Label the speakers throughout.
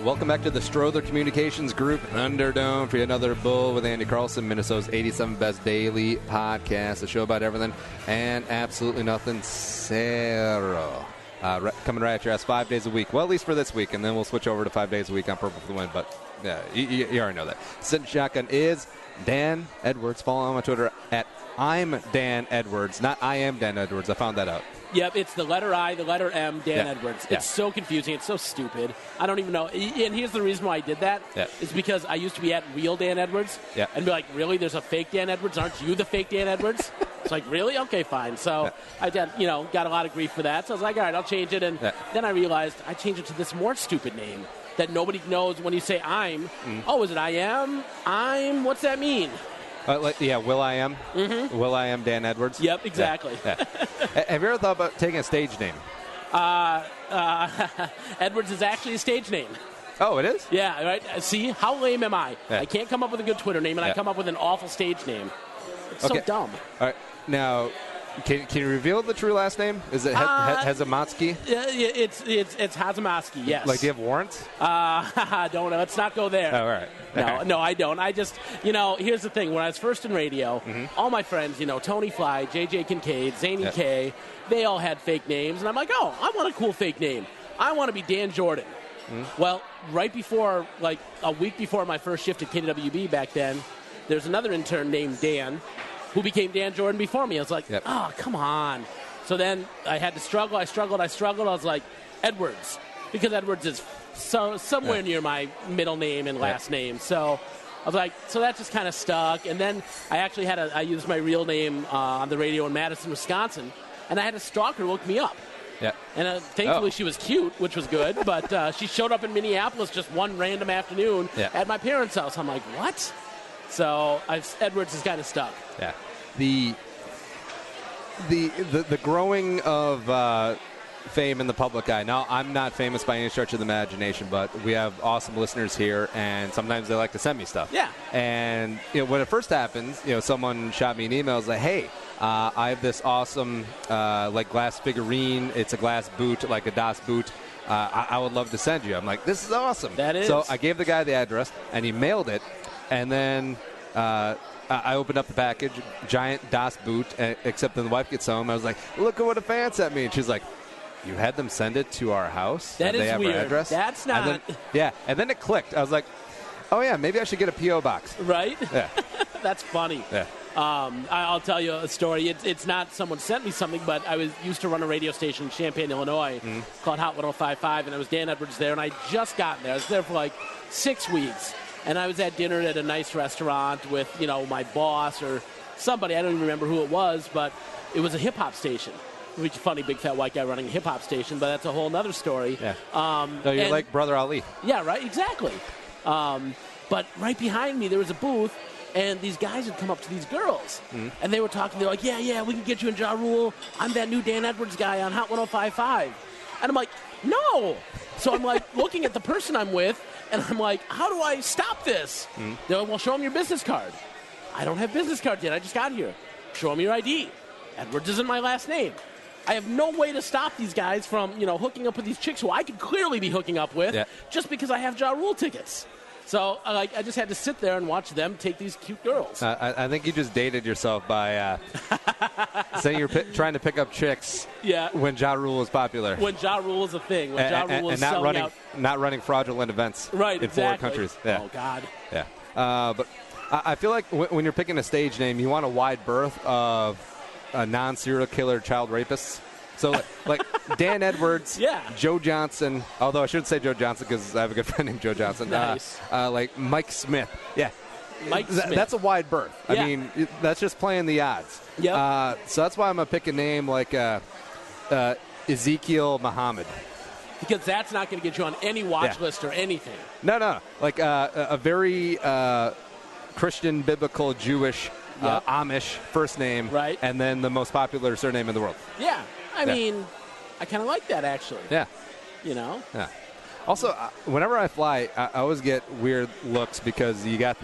Speaker 1: Welcome back to the Strother Communications Group Thunderdome for another Bull with Andy Carlson, Minnesota's 87 Best Daily Podcast, a show about everything and absolutely nothing. Zero. Coming right at your ass 5 days a week. Well, at least for this week, and then we'll switch over to 5 days a week on Purple for the Win. But yeah, you already know that. Sitting shotgun is Dan Edwards. Follow him on Twitter at I'm Dan Edwards, not I am Dan Edwards. I found that out.
Speaker 2: Yep, it's the letter I, the letter M, Dan Edwards. It's so confusing. It's so stupid. I don't even know. And here's the reason why I did that. It's because I used to be at real Dan Edwards and be like, really? There's a fake Dan Edwards? Aren't you the fake Dan Edwards? It's like, really? Okay, fine. So I got a lot of grief for that. So I was like, all right, I'll change it. And then I realized I changed it to this more stupid name that nobody knows when you say I'm. Oh, is it I am? I'm? What's that mean?
Speaker 1: Will I Am? Mm-hmm. Will I Am Dan Edwards?
Speaker 2: Yep, exactly.
Speaker 1: Have you ever thought about taking a stage name?
Speaker 2: Edwards is actually a stage name.
Speaker 1: Oh, it is?
Speaker 2: Yeah, right. See, how lame am I? I can't come up with a good Twitter name, and I come up with an awful stage name. It's so dumb.
Speaker 1: All right. Now, can you reveal the true last name? Is it Hazamatsky?
Speaker 2: It's Hazamatsky, yes.
Speaker 1: Like, do you have warrants?
Speaker 2: Don't know. Let's not go there.
Speaker 1: Oh, all right.
Speaker 2: No, I don't. I just, here's the thing. When I was first in radio, all my friends, Tony Fly, JJ Kincaid, Zany K, they all had fake names. And I'm like, oh, I want a cool fake name. I want to be Dan Jordan. Well, right before, like a week before my first shift at KWB back then, there's another intern named Dan who became Dan Jordan before me. I was like, oh, come on. So then I had to struggle. I struggled. I was like, Edwards, because Edwards is somewhere near my middle name and last name. So I was like, so that just kind of stuck. And then I actually I used my real name on the radio in Madison, Wisconsin, and I had a stalker look me up. Yeah. And thankfully she was cute, which was good, but she showed up in Minneapolis just one random afternoon at my parents' house. I'm like, what? So Edwards is kind of stuck.
Speaker 1: Yeah, the growing of fame in the public eye. Now, I'm not famous by any stretch of the imagination, but we have awesome listeners here, and sometimes they like to send me stuff.
Speaker 2: Yeah.
Speaker 1: And when it first happens, someone shot me an email. It's like, hey, I have this awesome glass figurine. It's a glass boot, like a Das boot. I would love to send you. I'm like, this is awesome.
Speaker 2: That is.
Speaker 1: So I gave the guy the address, and he mailed it. And then I opened up the package, giant Das boot, except when the wife gets home, I was like, look at what a fan sent me. And she's like, you had them send it to our house?
Speaker 2: That is
Speaker 1: they have
Speaker 2: weird.
Speaker 1: Our address?
Speaker 2: That's not.
Speaker 1: And then it clicked. I was like, oh, yeah, maybe I should get a P.O. box.
Speaker 2: Right?
Speaker 1: Yeah.
Speaker 2: That's funny.
Speaker 1: Yeah.
Speaker 2: I'll tell you a story. It's not someone sent me something, but I used to run a radio station in Champaign, Illinois, called Hot 105.5, and I was Dan Edwards there, and I just got there. I was there for like 6 weeks. And I was at dinner at a nice restaurant with, my boss or somebody. I don't even remember who it was, but it was a hip-hop station. Which funny, big fat white guy running a hip-hop station, but that's a whole other story.
Speaker 1: Yeah. You're like Brother Ali.
Speaker 2: Yeah, right, exactly. But right behind me, there was a booth, and these guys had come up to these girls. And they were talking. They're like, yeah, we can get you in Ja Rule. I'm that new Dan Edwards guy on Hot 105.5. And I'm like, no. So I'm like looking at the person I'm with, and I'm like, how do I stop this? They're like, well, show them your business card. I don't have business cards yet. I just got here. Show them your ID. Edwards isn't my last name. I have no way to stop these guys from, hooking up with these chicks who I could clearly be hooking up with just because I have Ja Rule tickets. So I just had to sit there and watch them take these cute girls.
Speaker 1: I think you just dated yourself by saying you're trying to pick up chicks when Ja Rule was popular.
Speaker 2: When Ja Rule was a thing. When Ja Rule was selling out.
Speaker 1: Not running fraudulent events in foreign countries. Yeah.
Speaker 2: Oh, God.
Speaker 1: Yeah. But I feel like when you're picking a stage name, you want a wide berth of non-serial killer child rapists. So, like Dan Edwards, Joe Johnson, although I shouldn't say Joe Johnson because I have a good friend named Joe Johnson.
Speaker 2: Nice.
Speaker 1: Like Mike Smith. Yeah.
Speaker 2: Mike Smith.
Speaker 1: That's a wide berth. I mean, that's just playing the odds.
Speaker 2: Yep.
Speaker 1: So that's why I'm going to pick a name like Ezekiel Muhammad.
Speaker 2: Because that's not going to get you on any watch list or anything.
Speaker 1: No. Like a very Christian, biblical, Jewish, Amish first name.
Speaker 2: Right.
Speaker 1: And then the most popular surname in the world.
Speaker 2: Yeah. I mean, I kind of like that, actually.
Speaker 1: Yeah.
Speaker 2: Yeah.
Speaker 1: Also, whenever I fly, I always get weird looks because you got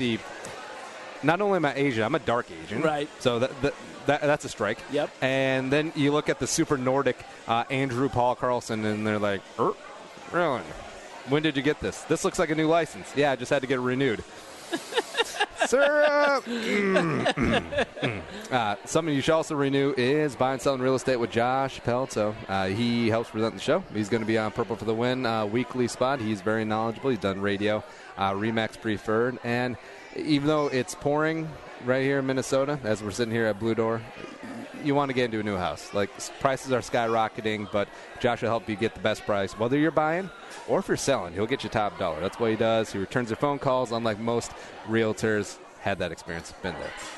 Speaker 1: not only am I Asian, I'm a dark Asian.
Speaker 2: Right.
Speaker 1: So that's a strike.
Speaker 2: Yep.
Speaker 1: And then you look at the super Nordic Andrew Paul Carlson, and they're like, really? When did you get this? This looks like a new license. Yeah, I just had to get it renewed. Syrup. Something you should also renew is buying and selling real estate with Josh Pelto. He helps present the show. He's going to be on Purple for the Win weekly spot. He's very knowledgeable. He's done radio, Remax preferred. And even though it's pouring right here in Minnesota, as we're sitting here at Blue Door, you want to get into a new house. Like, prices are skyrocketing, but Josh will help you get the best price, whether you're buying or if you're selling. He'll get you top dollar. That's what he does. He returns your phone calls, unlike most realtors. Had that experience, been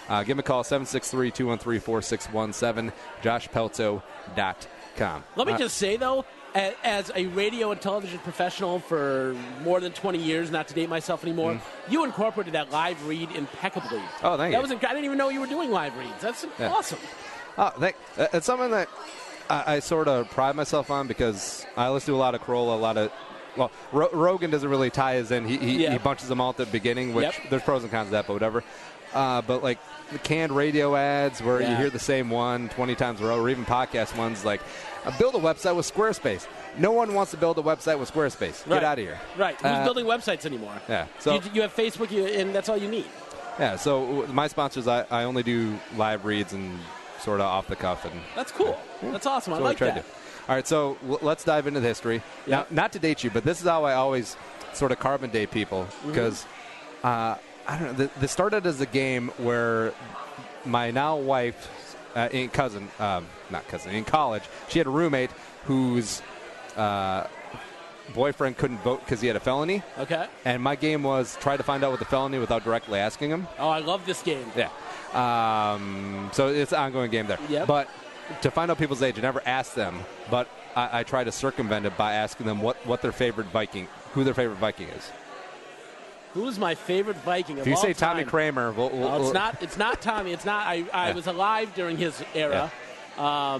Speaker 1: there. Give him a call, 763-213-4617, joshpelto.com.
Speaker 2: Let me just say, though, as a radio and television professional for more than 20 years, not to date myself anymore, you incorporated that live read impeccably.
Speaker 1: Oh, thank you.
Speaker 2: I didn't even know you were doing live reads. That's awesome.
Speaker 1: Oh, it's something that I sort of pride myself on because I listen to a lot of Corolla, a lot of Rogan doesn't really tie us in. He bunches them all at the beginning, which there's pros and cons to that, but whatever. But like the canned radio ads where you hear the same one 20 times in a row, or even podcast ones like build a website with Squarespace. No one wants to build a website with Squarespace. Get out of here.
Speaker 2: Right. Who's building websites anymore?
Speaker 1: Yeah. So
Speaker 2: you have Facebook, and that's all you need.
Speaker 1: Yeah. So my sponsors, I only do live reads and sort of off the cuff. And
Speaker 2: that's cool. Yeah. That's awesome. I like that.
Speaker 1: All right, so let's dive into the history. Now, not to date you, but this is how I always sort of carbon date people because, I don't know, this started as a game where my now wife, in college, she had a roommate whose boyfriend couldn't vote because he had a felony.
Speaker 2: Okay.
Speaker 1: And my game was try to find out what the felony without directly asking him.
Speaker 2: Oh, I love this game.
Speaker 1: Yeah. So it's an ongoing game there.
Speaker 2: Yep.
Speaker 1: But to find out people's age, I never asked them, but I try to circumvent it by asking them who their favorite Viking is.
Speaker 2: Who's my favorite Viking of all time?
Speaker 1: If you say Tommy Kramer,
Speaker 2: it's not Tommy. It's not. I was alive during his era. Yeah.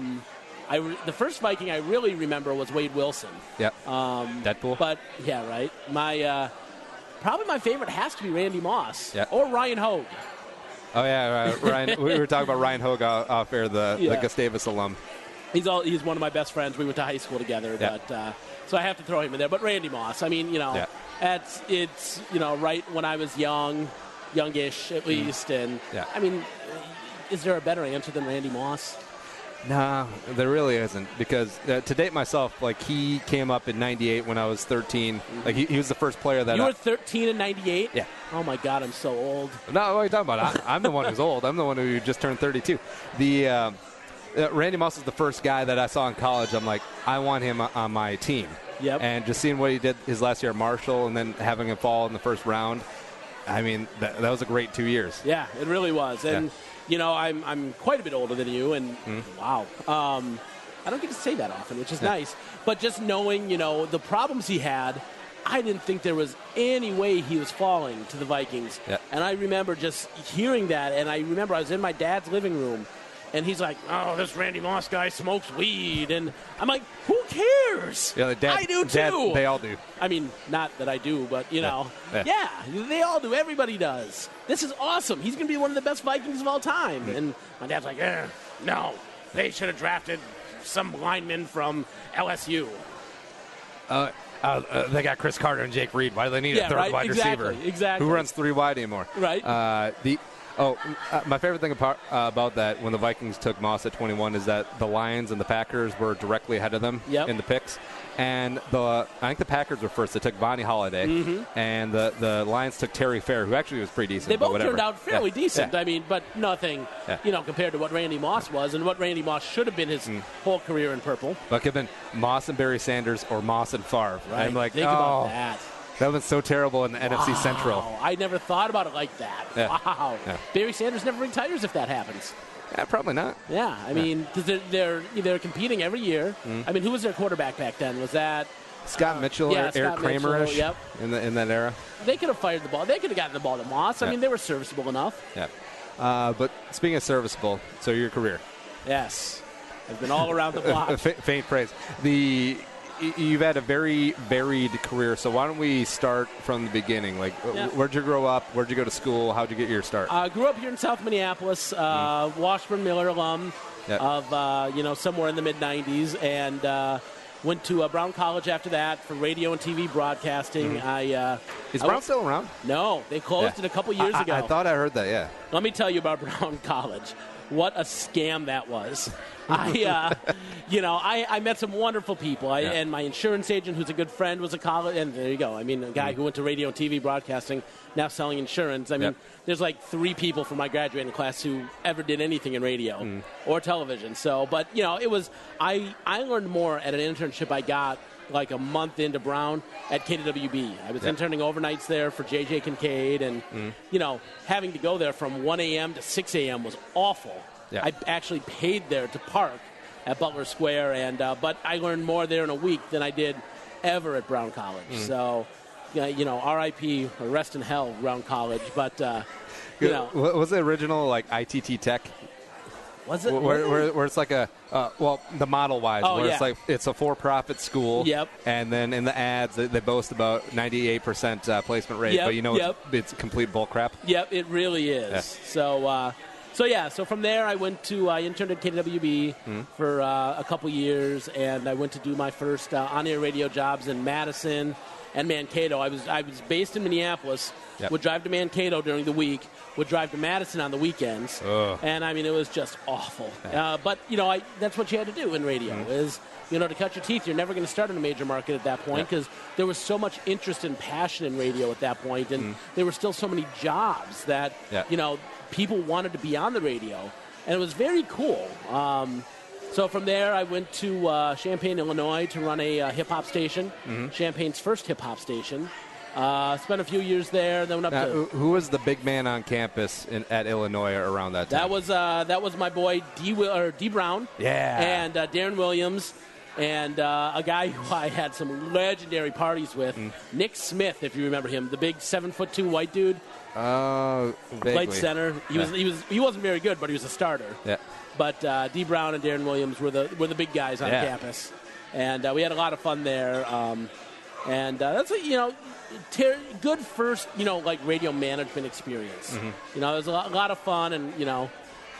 Speaker 2: The first Viking I really remember was Wade Wilson.
Speaker 1: Yeah. Deadpool.
Speaker 2: But yeah, right. Probably my favorite has to be Randy Moss or Ryan Hogue.
Speaker 1: Oh yeah, Ryan. We were talking about Ryan Hogue off air, the Gustavus alum.
Speaker 2: He's one of my best friends. We went to high school together, but so I have to throw him in there. But Randy Moss, I mean, it's right when I was youngish at least, and I mean, is there a better answer than Randy Moss?
Speaker 1: No, there really isn't, because to date myself, like he came up in '98 when I was 13. Like he was the first player that
Speaker 2: you were 13 in '98.
Speaker 1: Yeah.
Speaker 2: Oh my God, I'm so old.
Speaker 1: No, what are you talking about? I'm the one who's old. I'm the one who just turned 32. The Randy Moss is the first guy that I saw in college. I'm like, I want him on my team.
Speaker 2: Yep.
Speaker 1: And just seeing what he did his last year at Marshall, and then having him fall in the first round. I mean, that was a great 2 years.
Speaker 2: Yeah, it really was. And I'm quite a bit older than you, and wow. I don't get to say that often, which is nice. But just knowing, the problems he had, I didn't think there was any way he was falling to the Vikings.
Speaker 1: Yeah.
Speaker 2: And I remember just hearing that, and I remember I was in my dad's living room, and he's like, oh, this Randy Moss guy smokes weed. And I'm like, who cares?
Speaker 1: Yeah,
Speaker 2: I do, too.
Speaker 1: They all do.
Speaker 2: I mean, not that I do, but, they all do. Everybody does. This is awesome. He's going to be one of the best Vikings of all time. And my dad's like, no, they should have drafted some lineman from LSU.
Speaker 1: They got Chris Carter and Jake Reed. Why do they need a third wide receiver?
Speaker 2: Exactly.
Speaker 1: Who runs three wide anymore?
Speaker 2: Right.
Speaker 1: My favorite thing about that when the Vikings took Moss at 21 is that the Lions and the Packers were directly ahead of them in the picks. And I think the Packers were first. They took Vonnie Holliday, and the Lions took Terry Fair, who actually was pretty decent.
Speaker 2: They both turned out fairly decent.
Speaker 1: Yeah.
Speaker 2: I mean, but nothing, compared to what Randy Moss was and what Randy Moss should have been his whole career in purple.
Speaker 1: But it could have been Moss and Barry Sanders or Moss and Favre.
Speaker 2: Right.
Speaker 1: I'm like,
Speaker 2: think about that.
Speaker 1: That was so terrible in the NFC Central.
Speaker 2: I never thought about it like that.
Speaker 1: Yeah.
Speaker 2: Wow.
Speaker 1: Yeah.
Speaker 2: Barry Sanders never retires if that happens.
Speaker 1: Yeah, probably not.
Speaker 2: Yeah, I mean, because they're competing every year. I mean, who was their quarterback back then? Was that
Speaker 1: Scott Mitchell or Eric Kramer-ish in that era?
Speaker 2: They could have fired the ball. They could have gotten the ball to Moss. I mean, they were serviceable enough.
Speaker 1: Yeah. But speaking of serviceable, so your career.
Speaker 2: Yes. I've been all around the block.
Speaker 1: Faint praise. You've had a very varied career, so why don't we start from the beginning? Like, where'd you grow up? Where'd you go to school? How'd you get your start?
Speaker 2: I grew up here in South Minneapolis, Washburn Miller alum of, somewhere in the mid-'90s. And Went to Brown College after that for radio and TV broadcasting.
Speaker 1: Is Brown still around?
Speaker 2: No, they closed it a couple years ago.
Speaker 1: I thought I heard that, yeah.
Speaker 2: Let me tell you about Brown College. What a scam that was. I met some wonderful people. And my insurance agent, who's a good friend, was a college. And there you go. I mean, a guy who went to radio and TV broadcasting, now selling insurance. I mean, there's like 3 people from my graduating class who ever did anything in radio or television. So, but, it was, I learned more at an internship I got like a month into Brown at KWB. I was interning overnights there for JJ Kincaid, and, having to go there from 1 a.m. to 6 a.m. was awful. Yeah. I actually paid there to park at Butler Square, and but I learned more there in a week than I did ever at Brown College. So, R.I.P. or rest in hell, Brown College. But,
Speaker 1: Was the original, like, ITT Tech?
Speaker 2: Was it?
Speaker 1: Where it's like the model-wise, it's like it's a for-profit school.
Speaker 2: Yep.
Speaker 1: And then in the ads, they boast about 98% placement rate, but it's complete bull crap.
Speaker 2: Yep, it really is. Yeah. So from there I interned at KWB for a couple years, and I went to do my first on-air radio jobs in Madison and Mankato. I was based in Minneapolis, would drive to Mankato during the week, would drive to Madison on the weekends, and I mean, it was just awful. But, that's what you had to do in radio is, to cut your teeth. You're never going to start in a major market at that point because there was so much interest and passion in radio at that point, and there were still so many jobs that, people wanted to be on the radio, and it was very cool. So from there, I went to Champaign, Illinois to run a hip-hop station, Champaign's first hip-hop station. Spent a few years there. Then went up to...
Speaker 1: Who was the big man on campus at Illinois around that time?
Speaker 2: That was my boy, D. Brown.
Speaker 1: Yeah.
Speaker 2: And Darren Williams. And a guy who I had some legendary parties with, Nick Smith, if you remember him, the big 7'2" white dude. Played center. He wasn't very good, but he was a starter. Yeah. But D. Brown and Darren Williams were the big guys on campus, and we had a lot of fun there. And that's good first like radio management experience. It was a lot of fun, and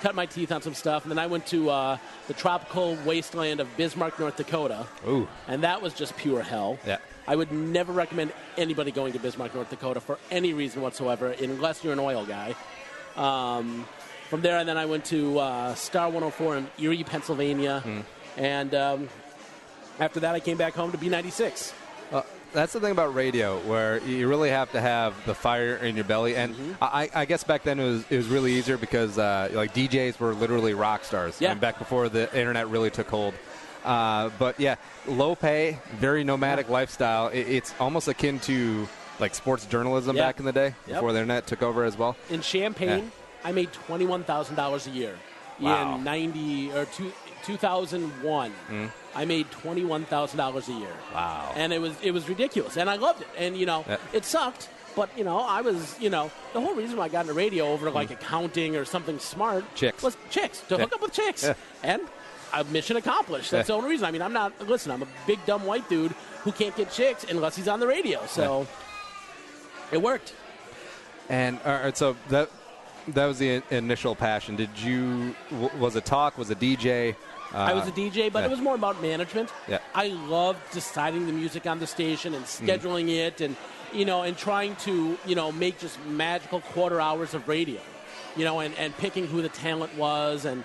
Speaker 2: cut my teeth on some stuff. And then I went to the tropical wasteland of Bismarck, North Dakota. Ooh. And that was just pure hell. Yeah. I would never recommend anybody going to Bismarck, North Dakota for any reason whatsoever, unless you're an oil guy. From there, and then I went to Star 104 in Erie, Pennsylvania. And after that, I came back home to B96.
Speaker 1: That's the thing about radio, where you really have to have the fire in your belly. And I guess back then it was really easier because like DJs were literally rock stars. Yeah. Back before the internet really took hold. But yeah, low pay, very nomadic lifestyle. It's almost akin to like sports journalism back in the day before the internet took over as well.
Speaker 2: In Champaign, I made $21,000 a year. Wow. In 2001. I made $21,000 a year.
Speaker 1: Wow.
Speaker 2: And it was ridiculous. And I loved it. And, it sucked. But, I was, the whole reason why I got into radio over like accounting or something smart was chicks, to hook up with chicks. Yeah. And mission accomplished. That's the only reason. I mean, I'm a big, dumb white dude who can't get chicks unless he's on the radio. So it worked.
Speaker 1: And so that was the initial passion. Was it talk? Was it DJ?
Speaker 2: I was a DJ, but it was more about management. Yeah. I loved deciding the music on the station and scheduling it and, and trying to, make just magical quarter hours of radio, and picking who the talent was and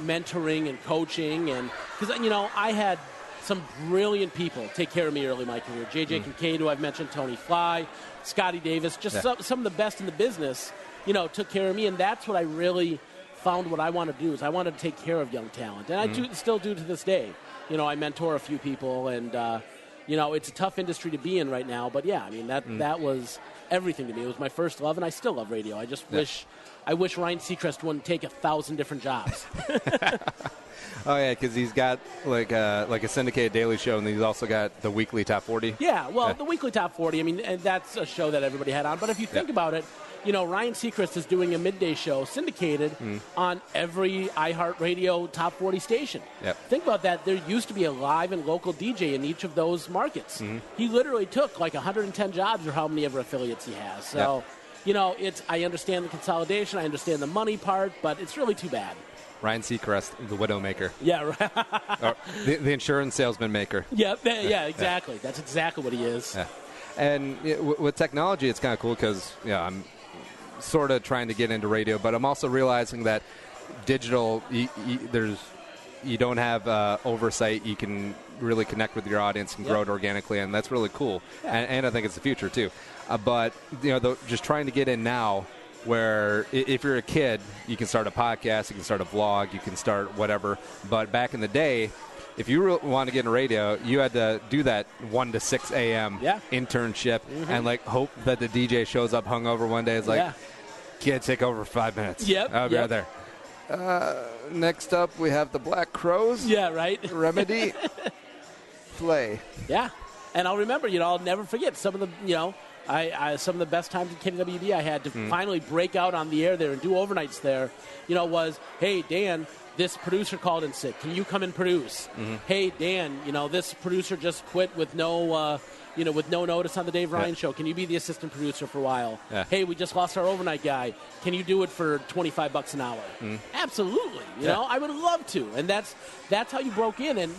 Speaker 2: mentoring and coaching. And because, I had some brilliant people take care of me early in my career. JJ Kincaid, who I've mentioned, Tony Fly, Scotty Davis, just some of the best in the business, took care of me. And that's what I really found what I want to do is I wanted to take care of young talent. And I still do to this day. I mentor a few people, and, it's a tough industry to be in right now. But, yeah, I mean, that was everything to me. It was my first love, and I still love radio. I just wish Ryan Seacrest wouldn't take 1,000 different jobs.
Speaker 1: Oh, yeah, because he's got like a syndicated daily show, and he's also got the weekly Top 40.
Speaker 2: Yeah, well, the weekly Top 40, I mean, and that's a show that everybody had on. But if you think about it, Ryan Seacrest is doing a midday show syndicated on every iHeartRadio Top 40 station. Yep. Think about that. There used to be a live and local DJ in each of those markets. He literally took like 110 jobs or how many ever affiliates he has. So, I understand the consolidation, I understand the money part, but it's really too bad.
Speaker 1: Ryan Seacrest, the widow maker.
Speaker 2: Yeah, right.
Speaker 1: Or the insurance salesman maker.
Speaker 2: Yeah, exactly. Yeah. That's exactly what he is.
Speaker 1: Yeah. And with technology, it's kind of cool because I'm sort of trying to get into radio, but I'm also realizing that digital, you don't have oversight. You can really connect with your audience and grow it organically, and that's really cool. Yeah. And I think it's the future too. But just trying to get in now, where if you're a kid, you can start a podcast, you can start a blog, you can start whatever. But back in the day, if you want to get in radio, you had to do that 1 to 6 a.m. internship and hope that the DJ shows up hungover one day. It's can't take over 5 minutes. I'll be right there. Next up, we have the Black Crows.
Speaker 2: Yeah, right.
Speaker 1: Remedy. Play.
Speaker 2: Yeah. And I'll remember, I'll never forget some of the, some of the best times at KWB I had to finally break out on the air there and do overnights there, was, hey, Dan, this producer called in sick. Can you come and produce? Hey, Dan, this producer just quit with no notice on the Dave Ryan show. Can you be the assistant producer for a while? Yeah. Hey, we just lost our overnight guy. Can you do it for $25 an hour? Absolutely. I would love to. And that's how you broke in. And,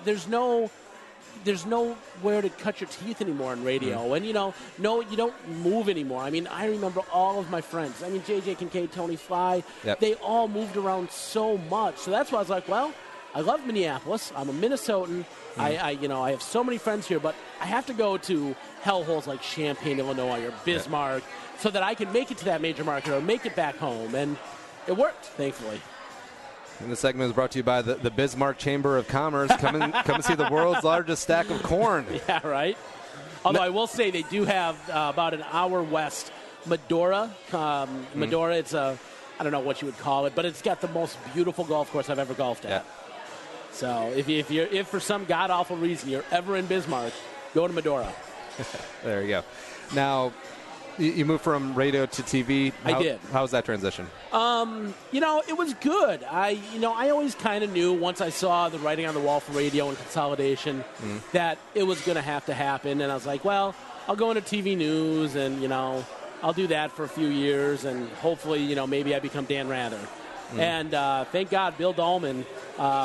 Speaker 2: there's nowhere to cut your teeth anymore in radio. And, you don't move anymore. I mean, I remember all of my friends. I mean, JJ Kincaid, Tony Fly, they all moved around so much. So that's why I was like, well, I love Minneapolis. I'm a Minnesotan. I have so many friends here, but I have to go to hellholes like Champaign, Illinois, or Bismarck so that I can make it to that major market or make it back home. And it worked, thankfully.
Speaker 1: And the segment is brought to you by the Bismarck Chamber of Commerce. Come and see the world's largest stack of corn.
Speaker 2: Yeah, right. Although I will say they do have about an hour west, Medora. Medora, it's I don't know what you would call it, but it's got the most beautiful golf course I've ever golfed at. So if for some god-awful reason you're ever in Bismarck, go to Medora.
Speaker 1: There you go. Now, you moved from radio to TV.
Speaker 2: I did.
Speaker 1: How was that transition?
Speaker 2: It was good. I always kind of knew once I saw the writing on the wall for radio and consolidation that it was going to happen. And I was like, well, I'll go into TV news and, I'll do that for a few years and hopefully, maybe I become Dan Rather. And thank God Bill Dahlman,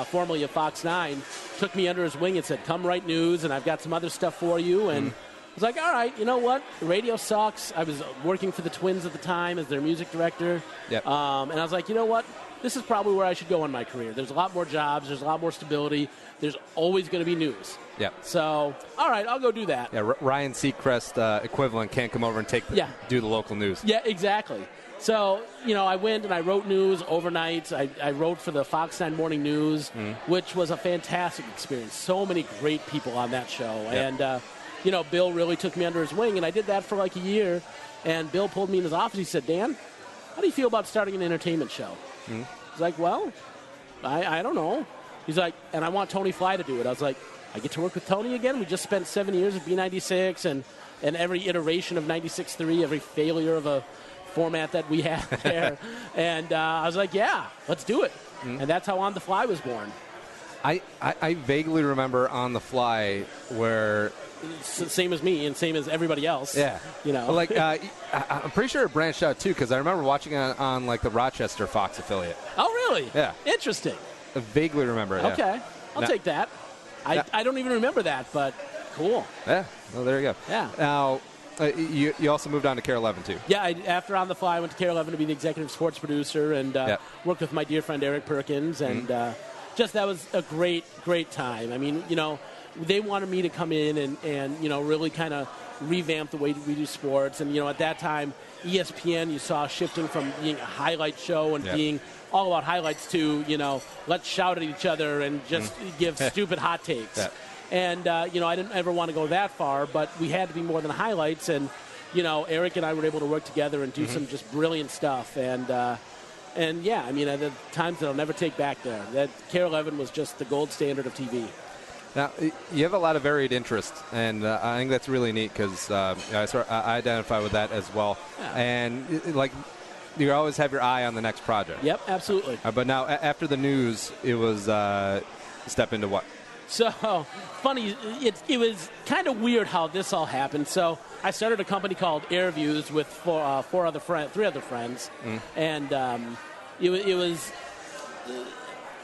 Speaker 2: formerly of Fox 9, took me under his wing and said, come write news and I've got some other stuff for you. And I was like, all right, you know what? The radio sucks. I was working for the Twins at the time as their music director. And I was like, you know what? This is probably where I should go in my career. There's a lot more jobs. There's a lot more stability. There's always going to be news. So, all right, I'll go do that.
Speaker 1: Ryan Seacrest equivalent can't come over and do the local news.
Speaker 2: Yeah, exactly. So, I went and I wrote news overnight. I wrote for the Fox 9 Morning News, which was a fantastic experience. So many great people on that show. And, Bill really took me under his wing, and I did that for like a year. And Bill pulled me in his office. He said, Dan, how do you feel about starting an entertainment show? I was like, well, I don't know. He's like, and I want Tony Fly to do it. I was like, I get to work with Tony again? We just spent 7 years at B96 and every iteration of 96.3, every failure of a format that we had there. And I was like, yeah, let's do it. And that's how On the Fly was born.
Speaker 1: I vaguely remember On the Fly where...
Speaker 2: Same as me and same as everybody else.
Speaker 1: Yeah. I'm pretty sure it branched out, too, because I remember watching it on the Rochester Fox affiliate.
Speaker 2: Oh, really?
Speaker 1: Yeah.
Speaker 2: Interesting.
Speaker 1: I vaguely remember it.
Speaker 2: Okay. I'll take that. I don't even remember that, but cool.
Speaker 1: Yeah. Well, there you go.
Speaker 2: Yeah.
Speaker 1: Now, you also moved on to KARE 11, too.
Speaker 2: Yeah. After On the Fly, I went to KARE 11 to be the executive sports producer and worked with my dear friend Eric Perkins. And that was a great, great time. I mean, they wanted me to come in and really kind of revamp the way we do sports. And, at that time, ESPN, you saw shifting from being a highlight show and being all about highlights to, let's shout at each other and just give stupid hot takes. Yeah. And, I didn't ever want to go that far, but we had to be more than highlights. And, Eric and I were able to work together and do some just brilliant stuff. And the times that I'll never take back there. That KARE 11 was just the gold standard of TV.
Speaker 1: Now, you have a lot of varied interests, and I think that's really neat because I identify with that as well. Yeah. And, you always have your eye on the next project.
Speaker 2: Yep, absolutely.
Speaker 1: But now, after the news, it was step into what?
Speaker 2: So funny, it was kind of weird how this all happened. So I started a company called Airviews with three other friends, and it was.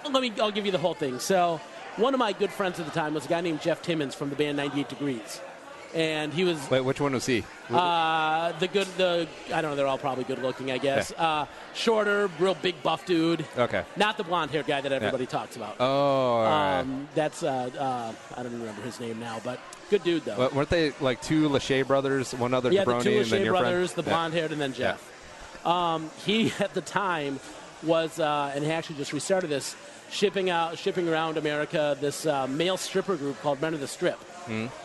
Speaker 2: I'll give you the whole thing. So one of my good friends at the time was a guy named Jeff Timmons from the band 98 Degrees. And he was...
Speaker 1: Wait, which one was he?
Speaker 2: I don't know, they're all probably good looking, I guess.
Speaker 1: Yeah.
Speaker 2: Shorter, real big buff dude.
Speaker 1: Okay.
Speaker 2: Not the blonde-haired guy that everybody talks about.
Speaker 1: Oh, all right.
Speaker 2: That's, I don't even remember his name now, but good dude, though.
Speaker 1: Well, weren't they like two Lachey brothers, one other
Speaker 2: the
Speaker 1: jabroni,
Speaker 2: two
Speaker 1: and then
Speaker 2: Lachey
Speaker 1: your
Speaker 2: brothers,
Speaker 1: friend?
Speaker 2: the blonde-haired, and then Jeff.
Speaker 1: Yeah.
Speaker 2: He, at the time, was, and he actually just restarted this, shipping around America this male stripper group called Men of the Strip.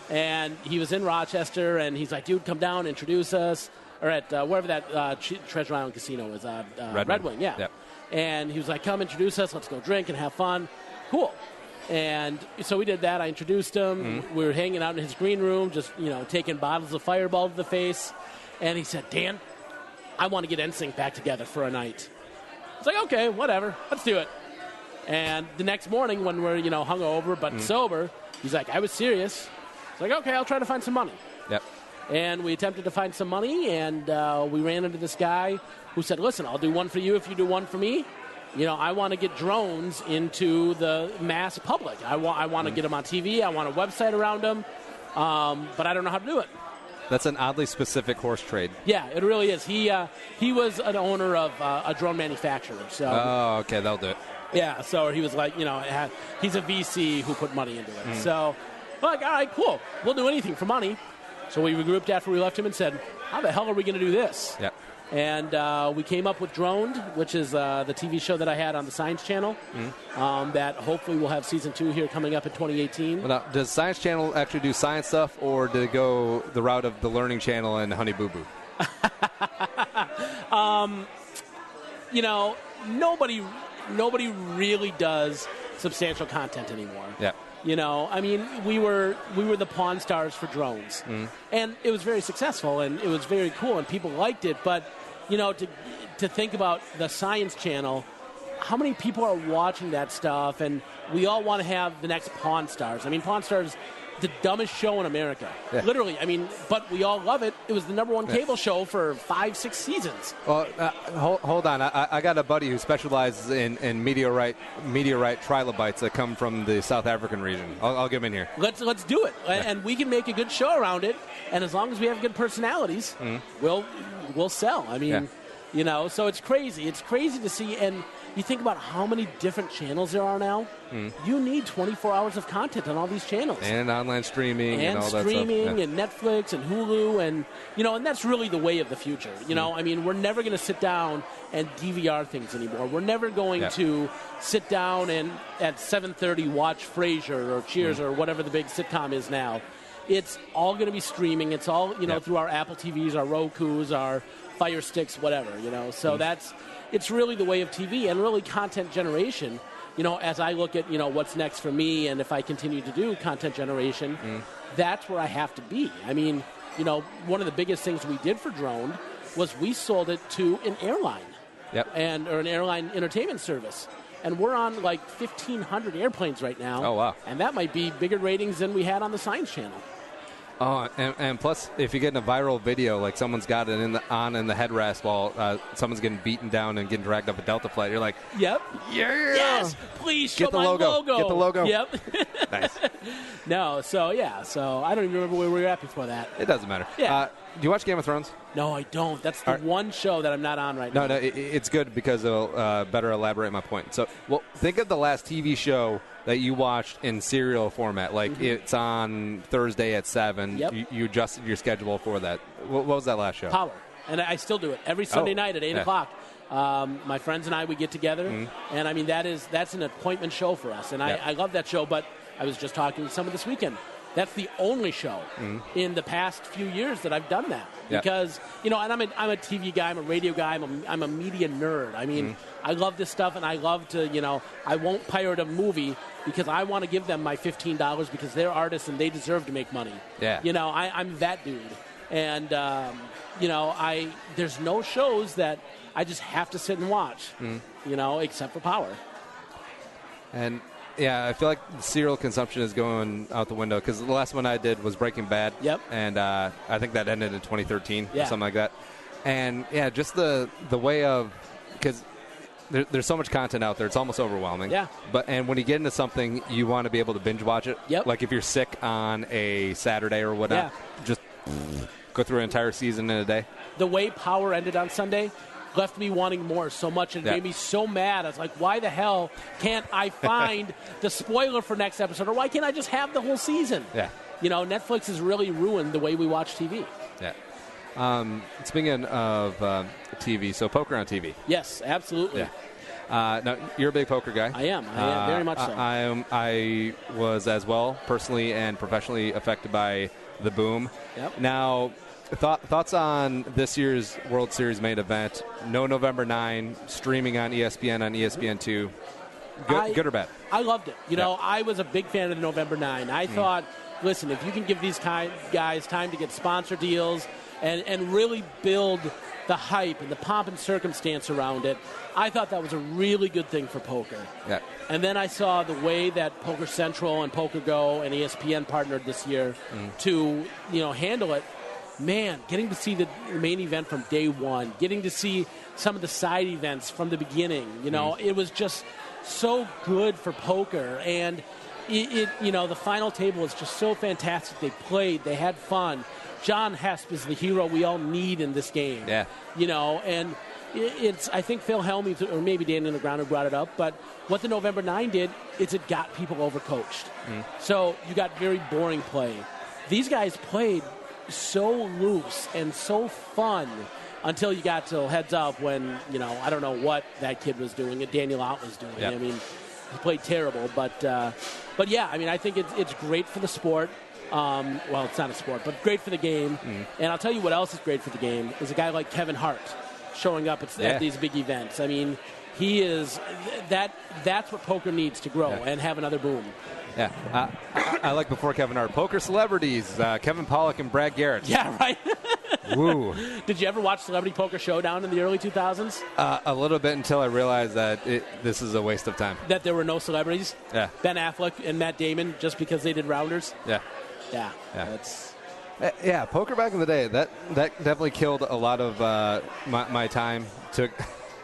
Speaker 2: And he was in Rochester, and he's like, dude, come down, introduce us. Or at wherever that Treasure Island Casino is, Red Wing, yeah. Yep. And he was like, come introduce us, let's go drink and have fun. Cool. And so we did that. I introduced him. We were hanging out in his green room, just, taking bottles of Fireball to the face. And he said, Dan, I want to get NSYNC back together for a night. I was like, okay, whatever, let's do it. And the next morning when we're, hungover but sober, he's like, I was serious. It's like, okay, I'll try to find some money.
Speaker 1: Yep.
Speaker 2: And we attempted to find some money, and we ran into this guy who said, listen, I'll do one for you if you do one for me. I want to get drones into the mass public. I want to get them on TV. I want a website around them, but I don't know how to do it.
Speaker 1: That's an oddly specific horse trade.
Speaker 2: Yeah, it really is. He was an owner of a drone manufacturer. So.
Speaker 1: Oh, okay, that'll do it.
Speaker 2: Yeah, so he was like, he's a VC who put money into it. So, like, all right, cool. We'll do anything for money. So we regrouped after we left him and said, how the hell are we going to do this?
Speaker 1: Yep.
Speaker 2: And we came up with Droned, which is the TV show that I had on the Science Channel, that hopefully will have season 2 here coming up in 2018.
Speaker 1: Well, now, does Science Channel actually do science stuff, or did it go the route of the Learning Channel and Honey Boo Boo?
Speaker 2: Nobody really does substantial content anymore.
Speaker 1: Yeah.
Speaker 2: We were the Pawn Stars for drones, and it was very successful, and it was very cool, and people liked it. But to think about the Science Channel, how many people are watching that stuff? And we all want to have the next Pawn Stars. Pawn Stars, the dumbest show in America, literally. But we all love it. It was the #1 cable show for 5-6 seasons.
Speaker 1: Well, hold on. I got a buddy who specializes in meteorite trilobites that come from the South African region. I'll get him in here.
Speaker 2: Let's do it, and we can make a good show around it. And as long as we have good personalities, we'll sell. So it's crazy. It's crazy to see. And you think about how many different channels there are now. You need 24 hours of content on all these channels. And
Speaker 1: online streaming and all that stuff. And
Speaker 2: streaming and Netflix and Hulu and, and that's really the way of the future. We're never going to sit down and DVR things anymore. We're never going to sit down and at 7:30 watch Frasier or Cheers or whatever the big sitcom is now. It's all going to be streaming. It's all, through our Apple TVs, our Rokus, our Fire Sticks, whatever, So it's really the way of TV and really content generation. As I look at, what's next for me and if I continue to do content generation, that's where I have to be. One of the biggest things we did for Drone was we sold it to an airline or an airline entertainment service. And we're on like 1,500 airplanes right now.
Speaker 1: Oh, wow.
Speaker 2: And that might be bigger ratings than we had on the Science Channel.
Speaker 1: Oh, and plus, if you're getting a viral video, like someone's got it in the headrest while someone's getting beaten down and getting dragged up a Delta flight, you're like,
Speaker 2: yep.
Speaker 1: Yeah.
Speaker 2: Yes, please show
Speaker 1: Get the
Speaker 2: my
Speaker 1: logo. Get the logo.
Speaker 2: Yep.
Speaker 1: Nice.
Speaker 2: No, so I don't even remember where we were at before that.
Speaker 1: It doesn't matter.
Speaker 2: Yeah.
Speaker 1: Do you watch Game of Thrones?
Speaker 2: No, I don't. That's the one show that I'm not on right now.
Speaker 1: No, it's good because it'll better elaborate my point. So, think of the last TV show that you watched in serial format. Like, it's on Thursday at 7.
Speaker 2: Yep.
Speaker 1: You adjusted your schedule for that. What was that last show?
Speaker 2: Power. And I still do it. Every Sunday night at 8 o'clock. My friends and I, we get together. And, that's an appointment show for us. And I love that show, but I was just talking to someone this weekend. That's the only show in the past few years that I've done that. Because, and I'm a TV guy, I'm a radio guy, I'm a media nerd. I love this stuff, and I love to, I won't pirate a movie because I want to give them my $15 because they're artists and they deserve to make money.
Speaker 1: Yeah.
Speaker 2: I'm that dude. And, there's no shows that I just have to sit and watch, except for Power.
Speaker 1: And Yeah, I feel like cereal consumption is going out the window because the last one I did was Breaking Bad.
Speaker 2: Yep.
Speaker 1: And I think that ended in 2013
Speaker 2: yeah.
Speaker 1: or something like that. And, yeah, just the way of – because there's so much content out there. It's almost overwhelming.
Speaker 2: Yeah.
Speaker 1: And when you get into something, you want to be able to binge watch it.
Speaker 2: Yep.
Speaker 1: Like if you're sick on a Saturday or whatnot, just go through an entire season in a day.
Speaker 2: The way Power ended on Sunday left me wanting more so much. It made me so mad. I was like, why the hell can't I find the spoiler for next episode? Or why can't I just have the whole season?
Speaker 1: Yeah.
Speaker 2: Netflix has really ruined the way we watch TV.
Speaker 1: Yeah. Speaking of TV, so poker on TV.
Speaker 2: Yes, absolutely.
Speaker 1: Yeah. Now, you're a big poker guy.
Speaker 2: I am very much so.
Speaker 1: I was as well, personally and professionally, affected by the boom.
Speaker 2: Yep.
Speaker 1: Now, thoughts on this year's World Series main event? No November 9, streaming on ESPN on ESPN2. Good or bad?
Speaker 2: I loved it. I was a big fan of the November 9. I thought, listen, if you can give these guys time to get sponsor deals and really build the hype and the pomp and circumstance around it, I thought that was a really good thing for poker.
Speaker 1: Yeah.
Speaker 2: And then I saw the way that Poker Central and Poker Go and ESPN partnered this year to, handle it. Man, getting to see the main event from day one, getting to see some of the side events from the beginning, it was just so good for poker. And the final table was just so fantastic. They played, they had fun. John Hesp is the hero we all need in this game.
Speaker 1: Yeah.
Speaker 2: And it's, I think Phil Helmy, or maybe Dan in the ground who brought it up, but what the November 9 did is it got people overcoached. So you got very boring play. These guys played so loose and so fun until you got to heads up when, I don't know what that kid was doing, Daniel Out was doing.
Speaker 1: Yep.
Speaker 2: I mean, he played terrible, but yeah, I mean, I think it's great for the sport. Well, it's not a sport, but great for the game. And I'll tell you what else is great for the game is a guy like Kevin Hart showing up at these big events. I mean, he is that's what poker needs to grow and have another boom.
Speaker 1: Yeah, I like before Kevin Hart. Poker celebrities, Kevin Pollak and Brad Garrett.
Speaker 2: Yeah, right.
Speaker 1: Woo.
Speaker 2: Did you ever watch Celebrity Poker Showdown in the early 2000s?
Speaker 1: A little bit until I realized that this is a waste of time.
Speaker 2: That there were no celebrities?
Speaker 1: Yeah.
Speaker 2: Ben Affleck and Matt Damon just because they did rounders?
Speaker 1: Yeah.
Speaker 2: Yeah.
Speaker 1: That's... Yeah, poker back in the day, that definitely killed a lot of my time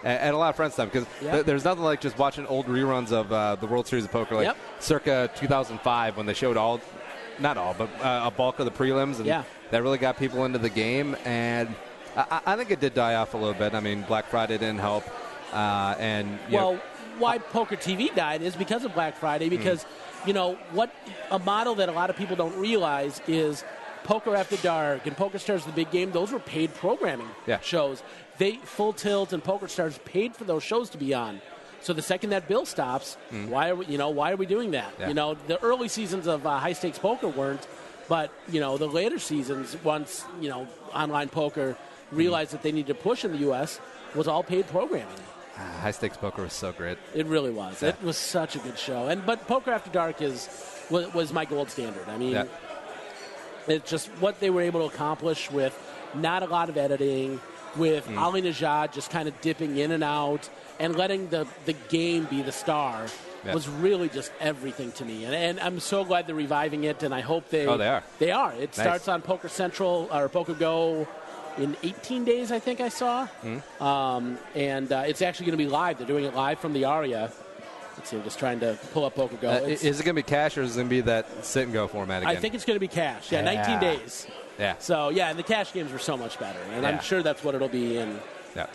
Speaker 1: and a lot of friends' time, because there's nothing like just watching old reruns of the World Series of Poker, like circa 2005 when they showed not all, but a bulk of the prelims, and that really got people into the game. And I think it did die off a little bit. I mean, Black Friday didn't help.
Speaker 2: Why Poker TV died is because of Black Friday, because, what a model that a lot of people don't realize is Poker After Dark and Poker Stars The Big Game, those were paid programming shows. Full Tilt and Poker Stars paid for those shows to be on. So the second that bill stops, why are we doing that?
Speaker 1: Yeah.
Speaker 2: The early seasons of high stakes poker weren't, but the later seasons, once online poker realized that they needed to push in the U.S., was all paid programming.
Speaker 1: High stakes poker was so great.
Speaker 2: It really was. Yeah. It was such a good show. But Poker After Dark was my gold standard. I mean, it's just what they were able to accomplish with not a lot of editing, with Ali Najad just kind of dipping in and out and letting the game be the star was really just everything to me. And I'm so glad they're reviving it, and I hope they
Speaker 1: are.
Speaker 2: They are. It starts on Poker Central or Poker Go in 18 days, I think I saw. And it's actually going to be live. They're doing it live from the Aria. Let's see, I'm just trying to pull up Poker Go.
Speaker 1: Is it going to be cash, or is it going to be that sit-and-go format again?
Speaker 2: I think it's going to be cash. 19 days.
Speaker 1: Yeah.
Speaker 2: So, and the cash games were so much better. And I'm sure that's what it'll be in.
Speaker 1: Yeah. All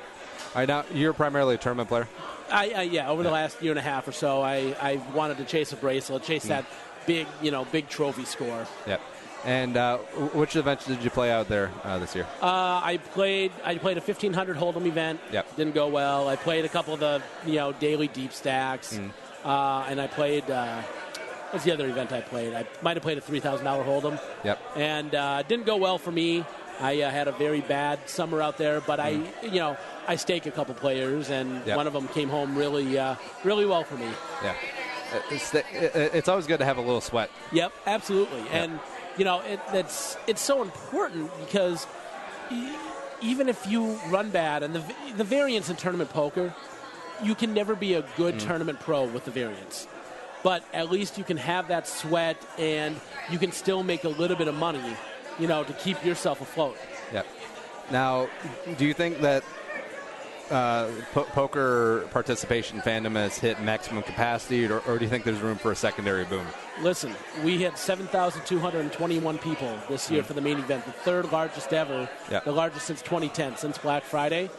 Speaker 1: right, now, you're primarily a tournament player?
Speaker 2: Over the last year and a half or so, I wanted to chase a bracelet, chase that big trophy score.
Speaker 1: Yep. And which events did you play out there this year?
Speaker 2: I played a 1,500 Hold'em event.
Speaker 1: Yep.
Speaker 2: Didn't go well. I played a couple of the daily deep stacks, and I played. What's the other event I played? I might have played a $3,000 Hold'em.
Speaker 1: Yep.
Speaker 2: And didn't go well for me. I had a very bad summer out there, but I stake a couple players, and one of them came home really well for me.
Speaker 1: Yeah. It's always good to have a little sweat.
Speaker 2: Yep, absolutely. Yep. And it's so important because even if you run bad, and the variance in tournament poker, you can never be a good tournament pro with the variance. but at least you can have that sweat and you can still make a little bit of money, to keep yourself afloat.
Speaker 1: Yep. Now, do you think that poker participation fandom has hit maximum capacity, or do you think there's room for a secondary boom?
Speaker 2: Listen, we had 7,221 people this year for the main event, the third largest ever, the largest since 2010, since Black Friday.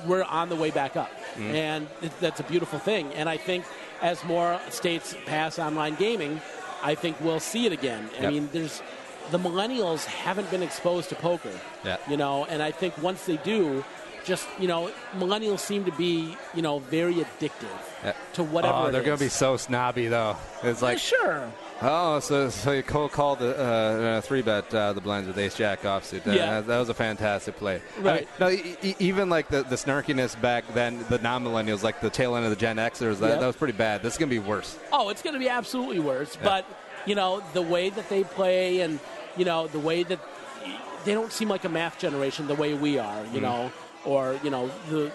Speaker 2: We're on the way back up, and that's a beautiful thing. And I think as more states pass online gaming, I think we'll see it again. I mean, the millennials haven't been exposed to poker, and I think once they do, millennials seem to be, very addictive to whatever
Speaker 1: they're going to be so snobby, though. It's like,
Speaker 2: sure.
Speaker 1: Oh, so you called the 3-bet the blinds with ace-jack offsuit. That was a fantastic play.
Speaker 2: Right.
Speaker 1: I mean, even like the snarkiness back then, the non-millennials, like the tail end of the Gen Xers, that was pretty bad. This is going to be worse.
Speaker 2: Oh, it's going to be absolutely worse. But, the way that they play and, the way that they don't seem like a math generation the way we are, or, the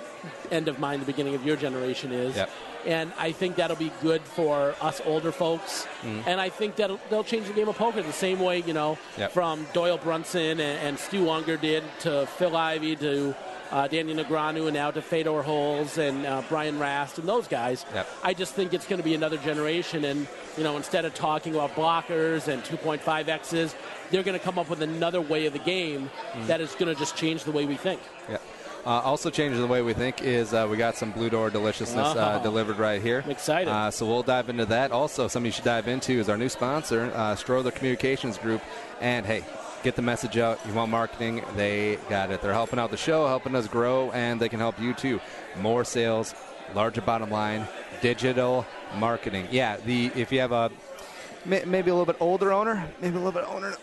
Speaker 2: end of mine, the beginning of your generation is.
Speaker 1: Yep.
Speaker 2: And I think that'll be good for us older folks. And I think they'll change the game of poker the same way, from Doyle Brunson and Stu Unger did to Phil Ivey to Daniel Negreanu and now to Fedor Holes and Brian Rast and those guys.
Speaker 1: Yep.
Speaker 2: I just think it's going to be another generation. And, instead of talking about blockers and 2.5Xs, they're going to come up with another way of the game that is going to just change the way we think.
Speaker 1: Yep. Also changing the way we think is we got some Blue Door deliciousness delivered right here.
Speaker 2: I'm excited.
Speaker 1: So we'll dive into that. Also, something you should dive into is our new sponsor, Strother Communications Group. And, hey, get the message out. You want marketing, they got it. They're helping out the show, helping us grow, and they can help you, too. More sales, larger bottom line, digital marketing. Yeah, if you have a maybe a little bit older owner,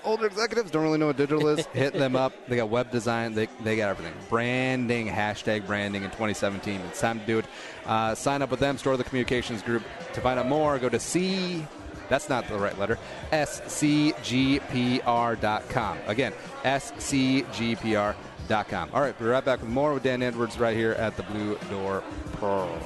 Speaker 1: older executives don't really know what digital is, hit them up. They got web design. They got everything. Branding, hashtag branding in 2017. It's time to do it. Sign up with them, Store the Communications Group. To find out more, go to that's not the right letter, scgpr.com. Again, scgpr.com. All right, we'll be right back with more with Dan Edwards right here at the Blue Door Pro.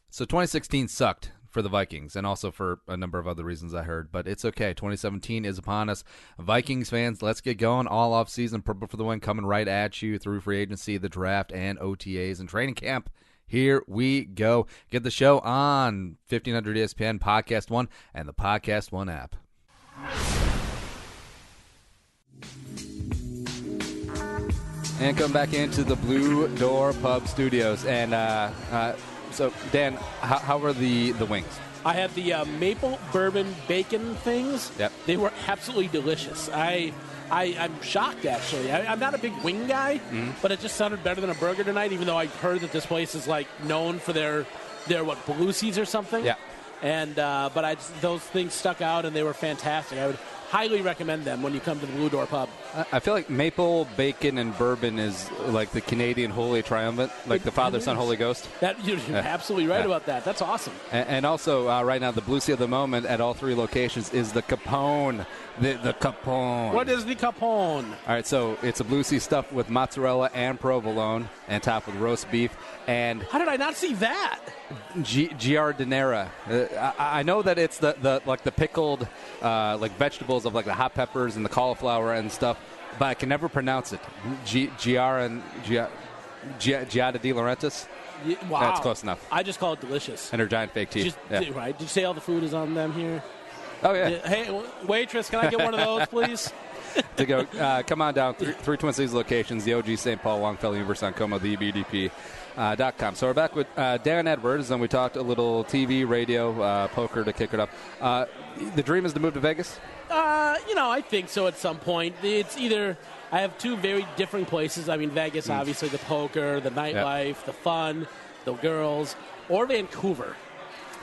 Speaker 1: So 2016 sucked for the Vikings and also for a number of other reasons I heard, but it's okay. 2017 is upon us. Vikings fans, let's get going. All offseason, Purple for the Win coming right at you through free agency, the draft, and OTAs and training camp. Here we go. Get the show on 1500 ESPN, Podcast One, and the Podcast One app. And come back into the Blue Door Pub Studios. And so, Dan, how were the wings?
Speaker 2: I had the maple bourbon bacon things.
Speaker 1: Yep.
Speaker 2: They were absolutely delicious. I'm shocked, actually. I'm not a big wing guy, but it just sounded better than a burger tonight, even though I heard that this place is, like, known for their Belusi's or something.
Speaker 1: Yeah.
Speaker 2: And but those things stuck out, and they were fantastic. I would highly recommend them when you come to the Blue Door Pub.
Speaker 1: I feel like maple, bacon, and bourbon is like the Canadian Holy Triumvirate, like the Father, Son, Holy Ghost.
Speaker 2: You're absolutely right about that. That's awesome.
Speaker 1: And also, right now, the Bluesy of the moment at all three locations is the Capone. The Capone.
Speaker 2: What is the Capone?
Speaker 1: All right, so it's a Bluesy stuffed with mozzarella and provolone and topped with roast beef. And
Speaker 2: how did I not see that?
Speaker 1: Giardinera. I know that it's the pickled like vegetables of like the hot peppers and the cauliflower and stuff, but I can never pronounce it. Giada de Laurentiis.
Speaker 2: Wow,
Speaker 1: that's close enough.
Speaker 2: I just call it delicious.
Speaker 1: And her giant fake teeth.
Speaker 2: Right? Did you say all the food is on them here?
Speaker 1: Oh yeah.
Speaker 2: Hey, waitress, can I get one of those, please?
Speaker 1: To go, come on down. Three Twin Cities locations: the OG St. Paul, Longfellow, University of Como, the BDP.com. So we're back with Dan Edwards, and we talked a little TV, radio, poker to kick it up. The dream is to move to Vegas?
Speaker 2: I think so at some point. It's either I have two very different places. I mean, Vegas, obviously, the poker, the nightlife, the fun, the girls, or Vancouver.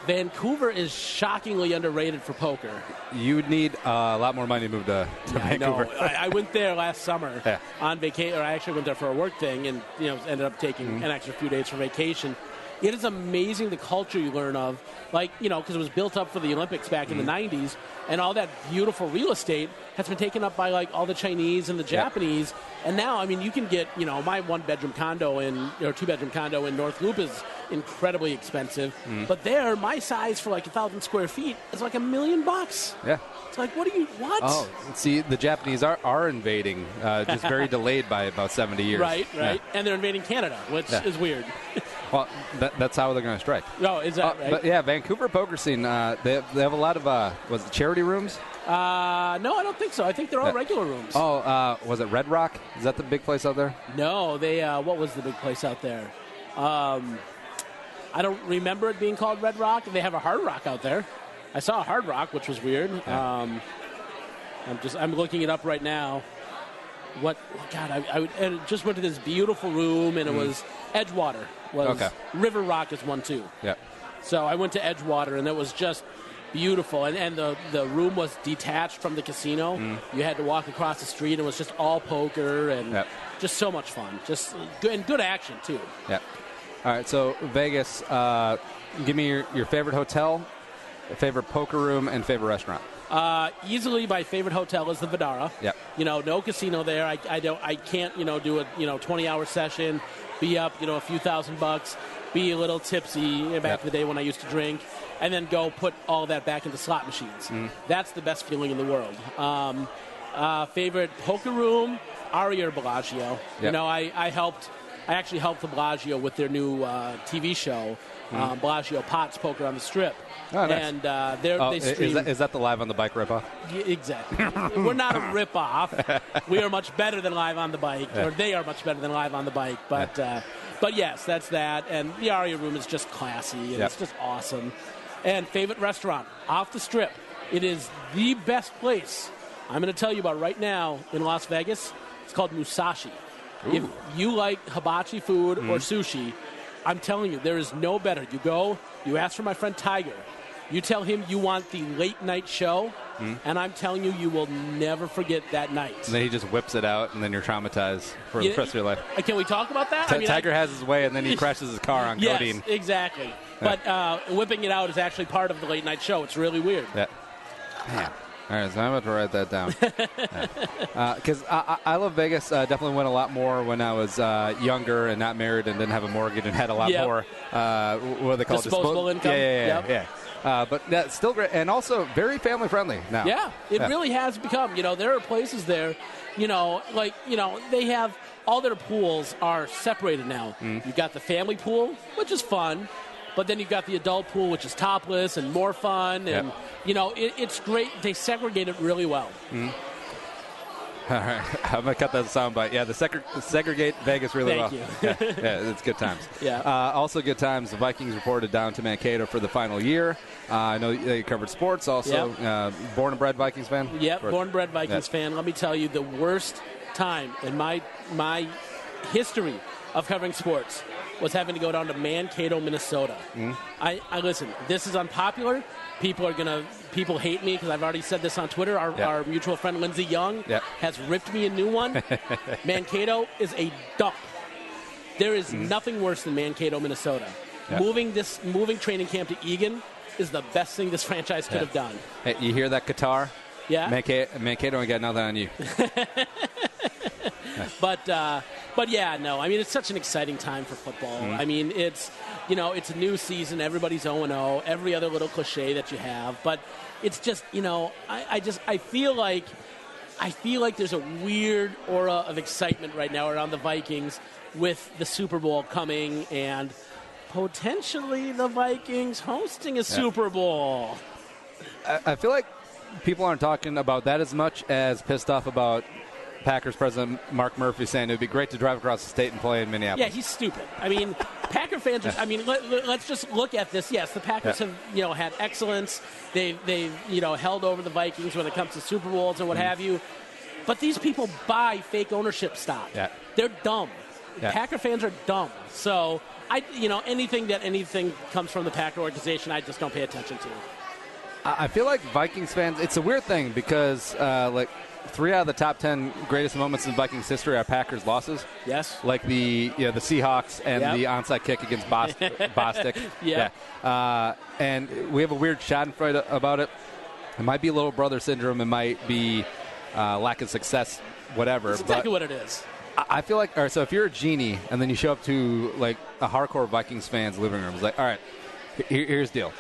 Speaker 2: Vancouver is shockingly underrated for poker.
Speaker 1: You would need a lot more money to move to Vancouver.
Speaker 2: I went there last summer on vacation, or I actually went there for a work thing, and ended up taking an extra few days for vacation. It is amazing the culture you learn of, like, because it was built up for the Olympics back in the 90s, and all that beautiful real estate has been taken up by, like, all the Chinese and the Japanese. And now, I mean, you can get, my one-bedroom condo or two-bedroom condo in North Loop is incredibly expensive. But there, my size for, like, 1,000 square feet is like $1 million.
Speaker 1: Yeah.
Speaker 2: It's like, what?
Speaker 1: Oh, see, the Japanese are invading, just very delayed by about 70 years.
Speaker 2: Right.
Speaker 1: Yeah.
Speaker 2: And they're invading Canada, which is weird.
Speaker 1: Well, that's how they're going to strike.
Speaker 2: Oh, is that right?
Speaker 1: But yeah, Vancouver poker scene, they have a lot of, was it charity rooms?
Speaker 2: No, I don't think so. I think they're all regular rooms.
Speaker 1: Oh, was it Red Rock? Is that the big place out there?
Speaker 2: No, what was the big place out there? I don't remember it being called Red Rock. They have a Hard Rock out there. I saw a Hard Rock, which was weird.
Speaker 1: Yeah.
Speaker 2: I'm looking it up right now. I just went to this beautiful room, and it was Edgewater. River Rock is one too.
Speaker 1: Yeah.
Speaker 2: So I went to Edgewater, and it was just beautiful. And the room was detached from the casino. You had to walk across the street. It was just all poker and just so much fun. Just good action too.
Speaker 1: Yeah. All right. So Vegas, give me your favorite hotel, favorite poker room, and favorite restaurant.
Speaker 2: Easily my favorite hotel is the Vdara.
Speaker 1: Yep.
Speaker 2: No casino there. I can't, do a 20-hour session, be up, a few $1,000, be a little tipsy back in the day when I used to drink, and then go put all that back into slot machines. That's the best feeling in the world. Favorite poker room, Aria or Bellagio.
Speaker 1: Yep.
Speaker 2: I actually helped the Bellagio with their new TV show, Bellagio Pots Poker on the Strip.
Speaker 1: Oh, nice.
Speaker 2: And they stream.
Speaker 1: Is that the Live on the Bike ripoff?
Speaker 2: Yeah, exactly. We're not a ripoff. We are much better than Live on the Bike, or they are much better than Live on the Bike. But yes, that's that. And the Aria room is just classy, and it's just awesome. And favorite restaurant, off the Strip. It is the best place I'm going to tell you about right now in Las Vegas. It's called Musashi.
Speaker 1: Ooh.
Speaker 2: If you like hibachi food or sushi, I'm telling you, there is no better. You go, you ask for my friend Tiger. You tell him you want the late night show, and I'm telling you, you will never forget that night.
Speaker 1: And then he just whips it out, and then you're traumatized for the rest of your life.
Speaker 2: Can we talk about that?
Speaker 1: Tiger has his way, and then he crashes his car on codeine.
Speaker 2: Yes, exactly. Yeah. But whipping it out is actually part of the late night show. It's really weird.
Speaker 1: Yeah. Man. All right, so I'm about to write that down. Because I love Vegas. Definitely went a lot more when I was younger and not married and didn't have a mortgage and had a lot more, what do they call it?
Speaker 2: Disposable income.
Speaker 1: Yeah. But that's still great. And also very family-friendly now.
Speaker 2: Yeah, it really has become. There are places there, they have all their pools are separated now. You've got the family pool, which is fun. But then you've got the adult pool, which is topless and more fun. And, it's great. They segregate it really well.
Speaker 1: All right. I'm going to cut that soundbite. Yeah, the segregate Vegas really well.
Speaker 2: Thank you.
Speaker 1: Yeah, it's good times.
Speaker 2: Yeah.
Speaker 1: Also good times. The Vikings reported down to Mankato for the final year. I know you covered sports also. Born and bred Vikings fan?
Speaker 2: Yep, born and bred Vikings fan. Let me tell you, the worst time in my history of covering sports was having to go down to Mankato, Minnesota. I listen, this is unpopular. People hate me because I've already said this on Twitter. Our mutual friend Lindsey Young has ripped me a new one. Mankato is a dump. There is nothing worse than Mankato, Minnesota. Moving training camp to Egan is the best thing this franchise could have done.
Speaker 1: Hey, you hear that guitar?
Speaker 2: Yeah.
Speaker 1: Mankato ain't got nothing on you.
Speaker 2: But yeah, no. I mean, it's such an exciting time for football. I mean, it's a new season. Everybody's 0-0. Every other little cliche that you have, but it's just I feel like there's a weird aura of excitement right now around the Vikings with the Super Bowl coming and potentially the Vikings hosting a Super Bowl.
Speaker 1: I feel like people aren't talking about that as much as pissed off about Packers president Mark Murphy saying it would be great to drive across the state and play in Minneapolis.
Speaker 2: Yeah, he's stupid. I mean, Packer fans are, let's just look at this. Yes, the Packers have, had excellence. They've held over the Vikings when it comes to Super Bowls and what have you. But these people buy fake ownership stock. Yeah. They're dumb. Yeah. Packer fans are dumb. So anything comes from the Packer organization, I just don't pay attention to.
Speaker 1: I feel like Vikings fans, it's a weird thing because, 3 out of the top 10 greatest moments in Vikings history are Packers losses.
Speaker 2: Yes.
Speaker 1: Like the Seahawks and the onside kick against Bostic. And we have a weird schadenfreude about it. It might be little brother syndrome. It might be lack of success, whatever.
Speaker 2: That's exactly what it is.
Speaker 1: I feel like, all right, so if you're a genie and then you show up to like a hardcore Vikings fan's living room, it's like, all right, here's the deal.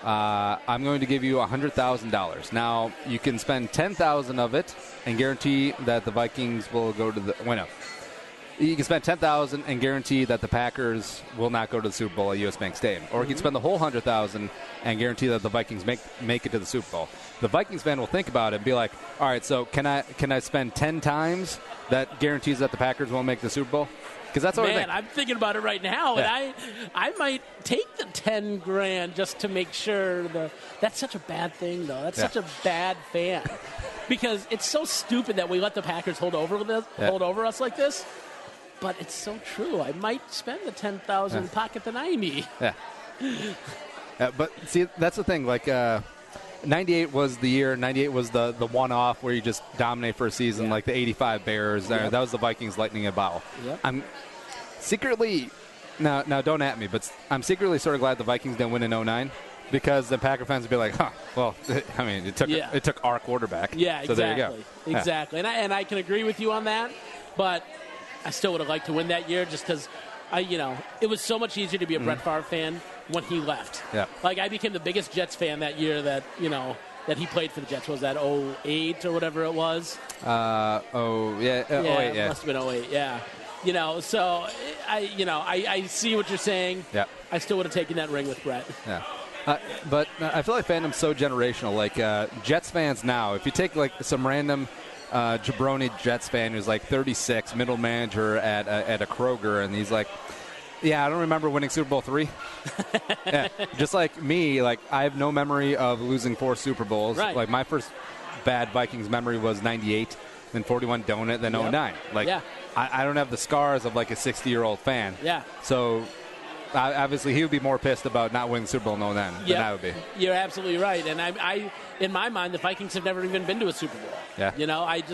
Speaker 1: I'm going to give you $100,000. Now, you can spend $10,000 of it and guarantee that the Vikings will go to the – wait, no. You can spend $10,000 and guarantee that the Packers will not go to the Super Bowl at U.S. Bank Stadium. Or you can spend the whole $100,000 and guarantee that the Vikings make it to the Super Bowl. The Vikings fan will think about it and be like, all right, so can I spend 10 times that guarantees that the Packers won't make the Super Bowl? Because that's what
Speaker 2: I'm thinking about it right now, and I might take the $10,000 just to make sure. That's such a bad thing, though. That's such a bad fan, because it's so stupid that we let the Packers hold over us like this. But it's so true. I might spend the $10,000 and pocket the $90,000.
Speaker 1: Yeah. But see, that's the thing. Like, 98 was the year. 98 was the one-off where you just dominate for a season, like the 85 Bears. That was the Vikings lightning in a bottle. Yep. I'm secretly now don't at me, but I'm secretly sort of glad the Vikings didn't win in 09 because the Packer fans would be like, well, I mean, it took our quarterback.
Speaker 2: Yeah,
Speaker 1: so
Speaker 2: exactly.
Speaker 1: There you go.
Speaker 2: Exactly. And I can agree with you on that, but I still would have liked to win that year just because it was so much easier to be a Brett Favre fan when he left. Yeah. Like, I became the biggest Jets fan that year that he played for the Jets. Was that 08 or whatever it was?
Speaker 1: 08, yeah.
Speaker 2: It must have been 08, yeah. So I see what you're saying. Yeah. I still would have taken that ring with Brett.
Speaker 1: Yeah. But I feel like fandom's so generational. Like, Jets fans now, if you take, like, some random jabroni Jets fan who's, like, 36, middle manager at a Kroger, and he's like, yeah, I don't remember winning Super Bowl III. Yeah. Just like me, like, I have no memory of losing 4 Super Bowls. Right. Like, my first bad Vikings memory was 98, then 41 donut, then 09. Like, I don't have the scars of, like, a 60-year-old fan. Yeah. So, obviously, he would be more pissed about not winning Super Bowl than I would be.
Speaker 2: You're absolutely right. And I in my mind, the Vikings have never even been to a Super Bowl. Yeah.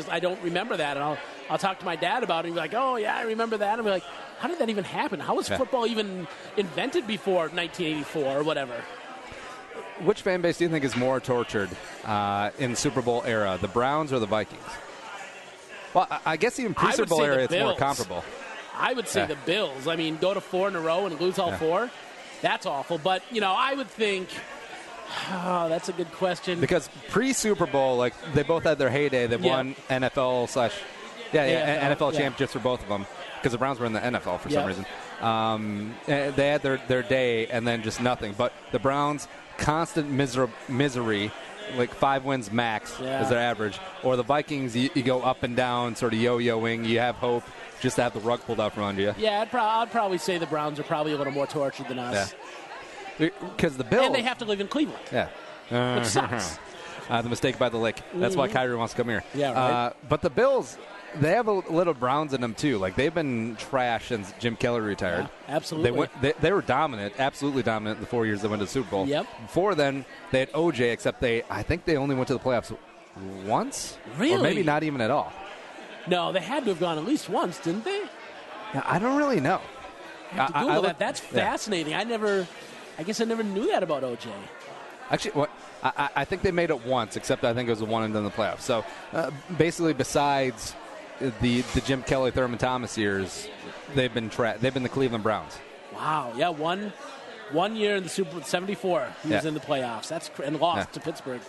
Speaker 2: I don't remember that. And I'll talk to my dad about it and be like, oh, yeah, I remember that. And be like, how did that even happen? How was football even invented before 1984 or whatever?
Speaker 1: Which fan base do you think is more tortured in Super Bowl era, the Browns or the Vikings? Well, I guess even pre-Super Bowl era, it's more comparable.
Speaker 2: I would say the Bills. I mean, go to 4 in a row and lose all 4. That's awful. But, I would think, that's a good question.
Speaker 1: Because pre-Super Bowl, like, they both had their heyday. They've won NFL championships for both of them because the Browns were in the NFL for some reason. They had their day and then just nothing. But the Browns, constant misery, like 5 wins max is their average. Or the Vikings, you go up and down, sort of yo-yoing. You have hope just to have the rug pulled out from under you.
Speaker 2: Yeah, I'd probably say the Browns are probably a little more tortured than us.
Speaker 1: Because the Bills...
Speaker 2: And they have to live in Cleveland. Yeah. Which sucks.
Speaker 1: The mistake by the lake. That's why Kyrie wants to come here.
Speaker 2: Yeah, right.
Speaker 1: But the Bills, they have a little Browns in them, too. Like, they've been trash since Jim Kelly retired.
Speaker 2: Yeah, absolutely.
Speaker 1: They were dominant, absolutely dominant the 4 years they went to the Super Bowl. Yep. Before then, they had OJ, except I think they only went to the playoffs once.
Speaker 2: Really?
Speaker 1: Or maybe not even at all.
Speaker 2: No, they had to have gone at least once, didn't they?
Speaker 1: Yeah, I don't really know.
Speaker 2: I have to Google that. That's fascinating. I guess I never knew that about OJ.
Speaker 1: Actually, I think they made it once, except I think it was the one and then the playoffs. So, basically, besides the Jim Kelly, Thurman Thomas years, they've been the Cleveland Browns.
Speaker 2: Wow. Yeah, one year in the Super Bowl, 74, he was in the playoffs. And lost to Pittsburgh.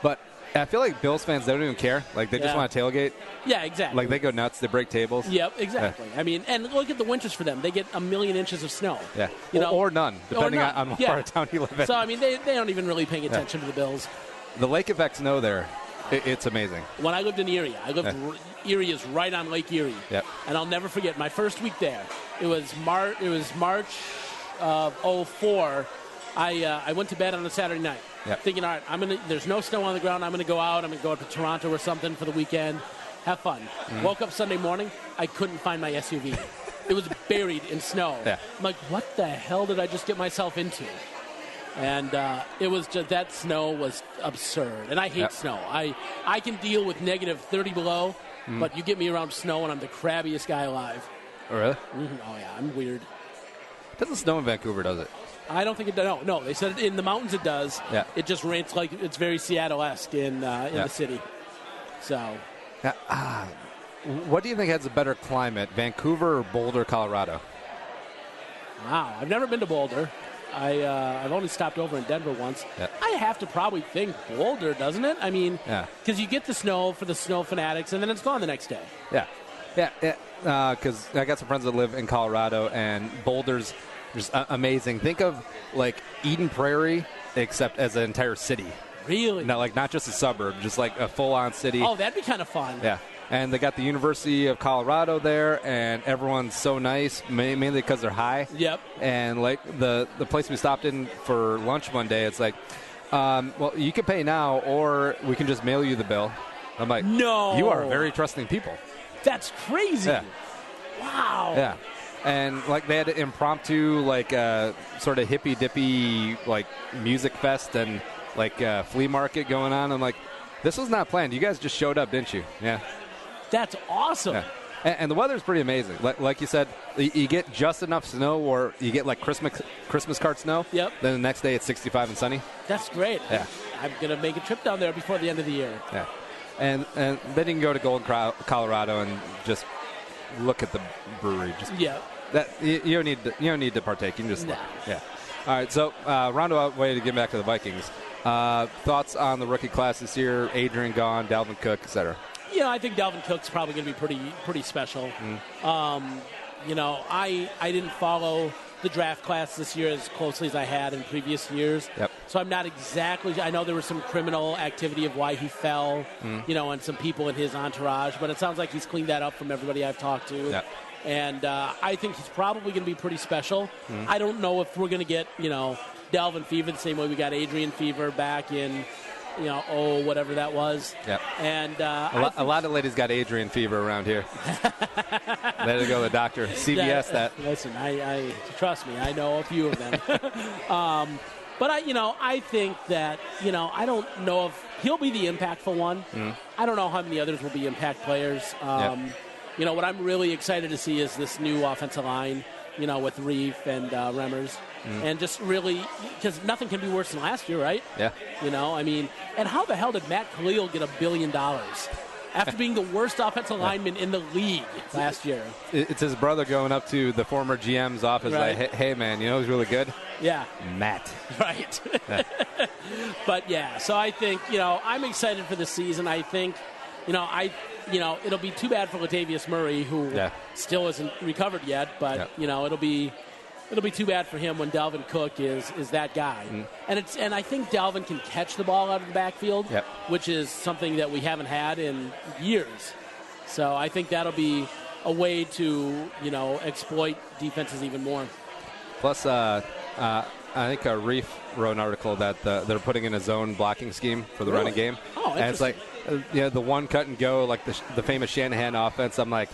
Speaker 1: But I feel like Bills fans, they don't even care. Like, they just want to tailgate.
Speaker 2: Yeah, exactly.
Speaker 1: Like, they go nuts. They break tables.
Speaker 2: Yep, exactly. I mean, and look at the winters for them. They get 1 million inches of snow.
Speaker 1: Yeah. Or none, depending on what part of town you live in.
Speaker 2: So, I mean, they aren't even really paying attention to the Bills.
Speaker 1: The lake effect snow there, it's amazing.
Speaker 2: When I lived in Erie, Erie is right on Lake Erie. Yep. And I'll never forget my first week there. It was March of 2004. I went to bed on a Saturday night. Yep. Thinking, all right, there's no snow on the ground. I'm going to go out. I'm going to go up to Toronto or something for the weekend. Have fun. Woke up Sunday morning. I couldn't find my SUV. It was buried in snow. Yeah. I'm like, what the hell did I just get myself into? And it was just, that snow was absurd. And I hate snow. I can deal with negative 30 below, but you get me around snow and I'm the crabbiest guy alive.
Speaker 1: Oh, really?
Speaker 2: Mm-hmm. Oh, yeah, I'm weird.
Speaker 1: It doesn't snow in Vancouver, does it?
Speaker 2: I don't think it does. No, they said in the mountains it does.
Speaker 1: Yeah.
Speaker 2: It just rains like it's very Seattle-esque in the city. So.
Speaker 1: What do you think has a better climate, Vancouver or Boulder, Colorado?
Speaker 2: Wow, I've never been to Boulder. I've only stopped over in Denver once.
Speaker 1: Yeah.
Speaker 2: I have to probably think Boulder, doesn't it? I mean, because you get the snow for the snow fanatics, and then it's gone the next day.
Speaker 1: Yeah. Because I got some friends that live in Colorado, and Boulder's just amazing. Think of like Eden Prairie, except as an entire city.
Speaker 2: Really?
Speaker 1: Not just a suburb, just like a full-on city.
Speaker 2: Oh, that'd be kind of fun.
Speaker 1: Yeah. And they got the University of Colorado there, and everyone's so nice, mainly because they're high.
Speaker 2: Yep.
Speaker 1: And like the place we stopped in for lunch one day, it's like, well, you can pay now, or we can just mail you the bill. I'm like,
Speaker 2: no.
Speaker 1: You are very trusting people.
Speaker 2: That's crazy.
Speaker 1: Yeah.
Speaker 2: Wow.
Speaker 1: Yeah. And like they had an impromptu, like sort of hippy dippy, like music fest and like flea market going on. I'm like, this was not planned. You guys just showed up, didn't you? Yeah.
Speaker 2: That's awesome.
Speaker 1: Yeah. And the weather's pretty amazing. Like you said, you get just enough snow, or you get like Christmas card snow.
Speaker 2: Yep.
Speaker 1: Then the next day it's 65 and sunny.
Speaker 2: That's great.
Speaker 1: Yeah.
Speaker 2: I'm going to make a trip down there before the end of the year.
Speaker 1: Yeah. And then you can go to Golden, Colorado, and just look at the brewery. Just that you don't need to partake. You can just look. Yeah. All right. So roundabout way to get back to the Vikings. Thoughts on the rookie class this year? Adrian gone, Dalvin Cook, etc.
Speaker 2: Yeah, I think Dalvin Cook's probably going to be pretty special. I didn't follow the draft class this year as closely as I had in previous years.
Speaker 1: Yep.
Speaker 2: So I'm not exactly. I know there was some criminal activity of why he fell, and some people in his entourage. But it sounds like he's cleaned that up from everybody I've talked to.
Speaker 1: Yep.
Speaker 2: And I think he's probably going to be pretty special. I don't know if we're going to get Dalvin fever the same way we got Adrian fever back in. Whatever that was.
Speaker 1: Yep.
Speaker 2: And
Speaker 1: a lot of ladies got Adrian fever around here. Let it go, the doctor. CVS that.
Speaker 2: Listen, I trust me. I know a few of them. But I think that I don't know if he'll be the impactful one. I don't know how many others will be impact players. What I'm really excited to see is this new offensive line. With Reef and Remmers. And just really, because nothing can be worse than last year, right?
Speaker 1: Yeah.
Speaker 2: And how the hell did Matt Khalil get $1 billion after being the worst offensive lineman in the league last year?
Speaker 1: It's his brother going up to the former GM's office like, hey, man, who's really good?
Speaker 2: Yeah.
Speaker 1: Matt.
Speaker 2: Right.
Speaker 1: Yeah.
Speaker 2: But, so I think, I'm excited for the season. I think, it'll be too bad for Latavius Murray, who still isn't recovered yet, but, it'll be too bad for him when Dalvin Cook is that guy. And I think Dalvin can catch the ball out of the backfield, which is something that we haven't had in years. So I think that'll be a way to, exploit defenses even more.
Speaker 1: Plus, I think Reef wrote an article that they're putting in a zone blocking scheme for the running game.
Speaker 2: Oh,
Speaker 1: and it's like, the one cut and go, like the famous Shanahan offense. I'm like,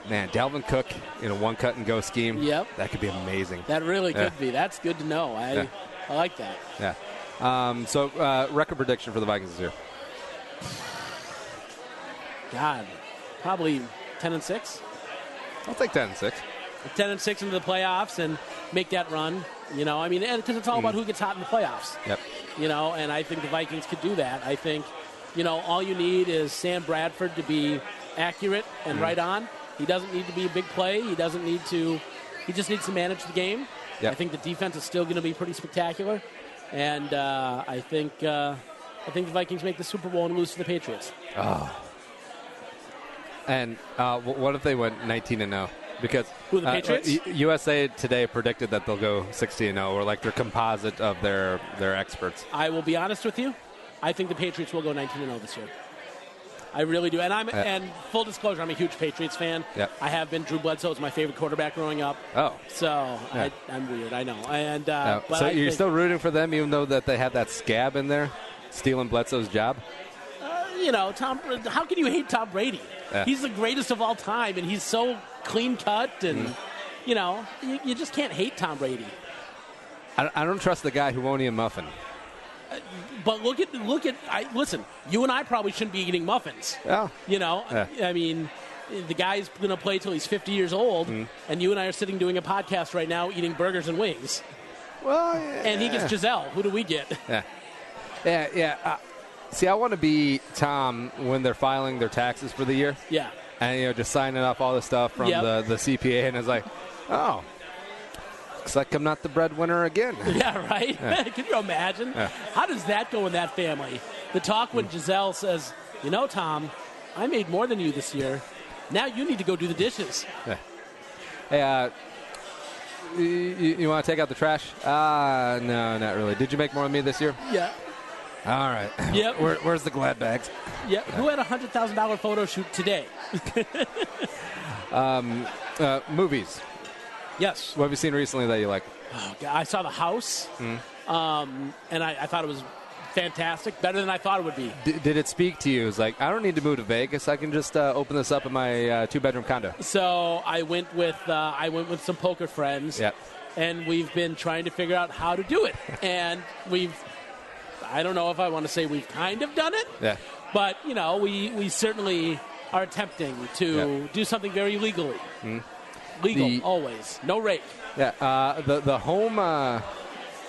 Speaker 1: man, Dalvin Cook in a one cut and go scheme.
Speaker 2: Yep.
Speaker 1: That could be amazing.
Speaker 2: That really could be. That's good to know. I like that.
Speaker 1: Yeah. So record prediction for the Vikings this year.
Speaker 2: God, probably 10-6.
Speaker 1: I'll take 10-6.
Speaker 2: 10-6 into the playoffs and make that run. Because it's all about who gets hot in the playoffs.
Speaker 1: Yep.
Speaker 2: And I think the Vikings could do that. I think, all you need is Sam Bradford to be accurate and right on. He doesn't need to be a big play. He just needs to manage the game.
Speaker 1: Yep.
Speaker 2: I think the defense is still going to be pretty spectacular. And I think the Vikings make the Super Bowl and lose to the Patriots.
Speaker 1: Oh. And what if they went 19-0? Because
Speaker 2: who, the Patriots?
Speaker 1: USA Today predicted that they'll go 60-0, or like their composite of their experts.
Speaker 2: I will be honest with you. I think the Patriots will go 19-0 this year. I really do. And full disclosure, I'm a huge Patriots fan.
Speaker 1: Yep.
Speaker 2: I have been. Drew Bledsoe was my favorite quarterback growing up.
Speaker 1: Oh.
Speaker 2: So I'm weird, I know. And but
Speaker 1: so you're still rooting for them, even though that they have that scab in there, stealing Bledsoe's job?
Speaker 2: Tom. How can you hate Tom Brady?
Speaker 1: Yeah.
Speaker 2: He's the greatest of all time, and he's so clean cut, and you just can't hate Tom Brady.
Speaker 1: I don't trust the guy who won't eat a muffin.
Speaker 2: But listen, you and I probably shouldn't be eating muffins.
Speaker 1: Yeah.
Speaker 2: Yeah. I mean, the guy's going to play till he's 50 years old, and you and I are sitting doing a podcast right now eating burgers and wings.
Speaker 1: Well, yeah.
Speaker 2: And he gets Giselle. Who do we get?
Speaker 1: Yeah. See, I want to be Tom when they're filing their taxes for the year.
Speaker 2: Yeah.
Speaker 1: And, just signing off all the stuff from the CPA, and it's like, oh, looks like I'm not the breadwinner again.
Speaker 2: Yeah, right?
Speaker 1: Yeah.
Speaker 2: Can you imagine?
Speaker 1: Yeah.
Speaker 2: How does that go in that family? The talk when Giselle says, Tom, I made more than you this year. Now you need to go do the dishes.
Speaker 1: Yeah. Hey, you want to take out the trash? No, not really. Did you make more than me this year?
Speaker 2: Yeah.
Speaker 1: All right.
Speaker 2: Yep.
Speaker 1: Where's the Glad bags?
Speaker 2: Yeah. Who had a $100,000 photo shoot today?
Speaker 1: Movies.
Speaker 2: Yes.
Speaker 1: What have you seen recently that you like?
Speaker 2: Oh, God, I saw The House, and I thought it was fantastic, better than I thought it would be.
Speaker 1: Did it speak to you? It's like, I don't need to move to Vegas. I can just open this up in my two-bedroom condo.
Speaker 2: So I went with some poker friends, and we've been trying to figure out how to do it. And I don't know if I want to say we've kind of done it, but, we certainly are attempting to do something very legally. Legal, always. No rape.
Speaker 1: Yeah,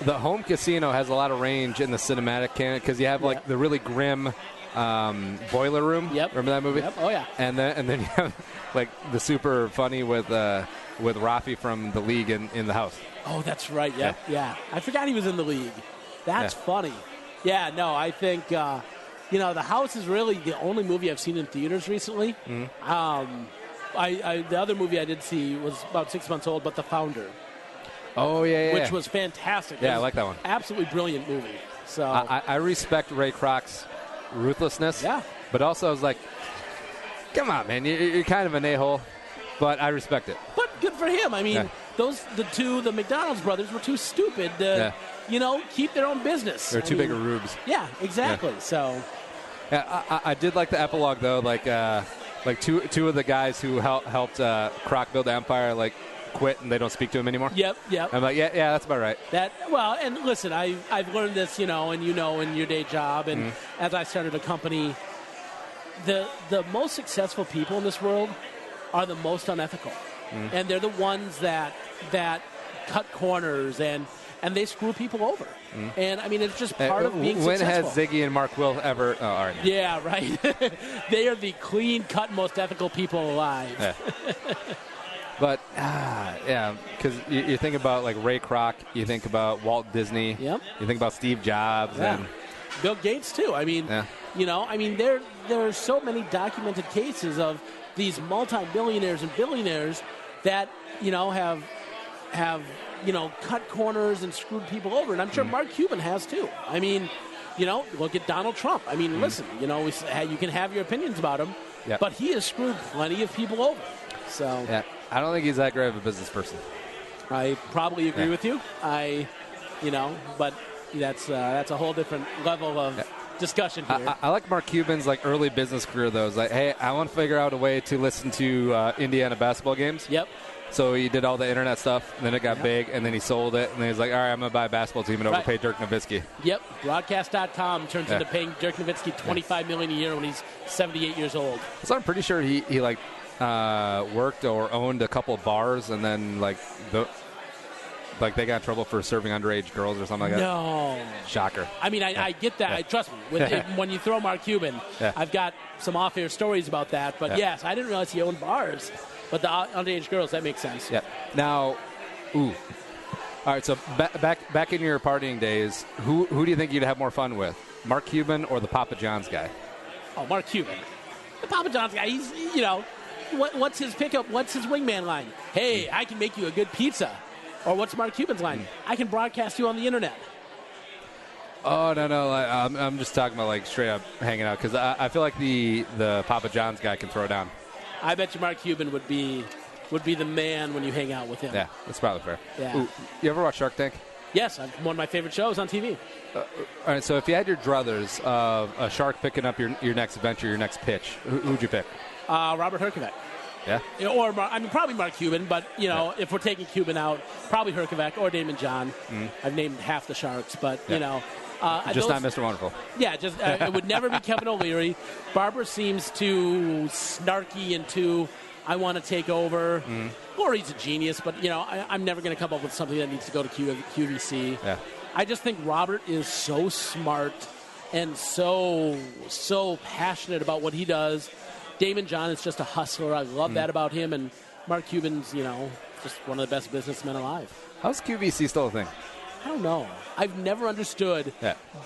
Speaker 1: the home casino has a lot of range in the cinematic canon because you have the really grim boiler room.
Speaker 2: Yep.
Speaker 1: Remember that movie?
Speaker 2: Yep. Oh yeah.
Speaker 1: And then you have the super funny with Rafi from The League in the house.
Speaker 2: Oh, that's right. Yeah. I forgot he was in The League. That's funny. Yeah. No, I think The House is really the only movie I've seen in theaters recently. The other movie I did see was about 6 months old, but The Founder.
Speaker 1: Oh, yeah.
Speaker 2: Which was fantastic.
Speaker 1: Yeah, I like that one.
Speaker 2: Absolutely brilliant movie. So
Speaker 1: I respect Ray Kroc's ruthlessness.
Speaker 2: Yeah.
Speaker 1: But also I was like, come on, man, you're kind of an a-hole, but I respect it.
Speaker 2: But good for him. I mean, the McDonald's brothers were too stupid to, keep their own business.
Speaker 1: They're too big of rubes.
Speaker 2: Yeah, exactly. Yeah. So.
Speaker 1: Yeah, I did like the epilogue, though, like two of the guys who helped Croc build the empire, quit and they don't speak to him anymore.
Speaker 2: Yep.
Speaker 1: I'm like, yeah, that's about right.
Speaker 2: And listen, I've learned this, in your day job, and as I started a company, the most successful people in this world are the most unethical, and they're the ones that cut corners and they screw people over. And, I mean, it's just part of being successful.
Speaker 1: When has Ziggy and Mark Will ever... Oh, all right.
Speaker 2: Yeah, right. They are the clean-cut, most ethical people alive.
Speaker 1: Yeah. But, because you think about, Ray Kroc, you think about Walt Disney, you think about Steve Jobs, and
Speaker 2: Bill Gates, too. I mean, there are so many documented cases of these multi-billionaires and billionaires that, have cut corners and screwed people over. And I'm sure Mark Cuban has, too. I mean, look at Donald Trump. I mean, listen, you can have your opinions about him, but he has screwed plenty of people over. So
Speaker 1: I don't think he's that great of a business person.
Speaker 2: I probably agree with you. But that's a whole different level of discussion here.
Speaker 1: I like Mark Cuban's early business career, though. It's like, hey, I want to figure out a way to listen to Indiana basketball games.
Speaker 2: Yep.
Speaker 1: So he did all the internet stuff, and then it got big, and then he sold it, and then he's like, all right, I'm going to buy a basketball team and overpay Dirk Nowitzki.
Speaker 2: Yep. Broadcast.com turns into paying Dirk Nowitzki $25 million a year when he's 78 years old.
Speaker 1: So I'm pretty sure he worked or owned a couple of bars, and then they got in trouble for serving underage girls or something like that.
Speaker 2: No.
Speaker 1: Shocker.
Speaker 2: I mean, I get that. Trust me. When you throw Mark Cuban, I've got some off-air stories about that. But yes, I didn't realize he owned bars. But the underage girls, that makes sense.
Speaker 1: Yeah. Now, all right, so back in your partying days, who do you think you'd have more fun with? Mark Cuban or the Papa John's guy?
Speaker 2: Oh, Mark Cuban. The Papa John's guy, he's, what's his pickup? What's his wingman line? Hey, I can make you a good pizza. Or what's Mark Cuban's line? I can broadcast you on the internet.
Speaker 1: Oh, no. I'm just talking about, straight up hanging out, because I feel like the Papa John's guy can throw down.
Speaker 2: I bet you Mark Cuban would be the man when you hang out with him.
Speaker 1: Yeah, that's probably fair.
Speaker 2: Yeah.
Speaker 1: Ooh, you ever watch Shark Tank?
Speaker 2: Yes, one of my favorite shows on TV.
Speaker 1: All right, so if you had your druthers of a shark picking up your next venture, your next pitch, who'd you pick?
Speaker 2: Robert Herjavec.
Speaker 1: Yeah.
Speaker 2: Or, probably Mark Cuban, but, if we're taking Cuban out, probably Herkovec or Damon John. I've named half the Sharks, but,
Speaker 1: just not Mr. Wonderful.
Speaker 2: Yeah, just it would never be Kevin O'Leary. Barbara seems too snarky and too, I want to take over. Or he's a genius, but, I'm never going to come up with something that needs to go to QVC.
Speaker 1: Yeah.
Speaker 2: I just think Robert is so smart and so passionate about what he does. Damon John is just a hustler. I love that about him. And Mark Cuban's, just one of the best businessmen alive.
Speaker 1: How's QVC still a thing?
Speaker 2: I don't know. I've never understood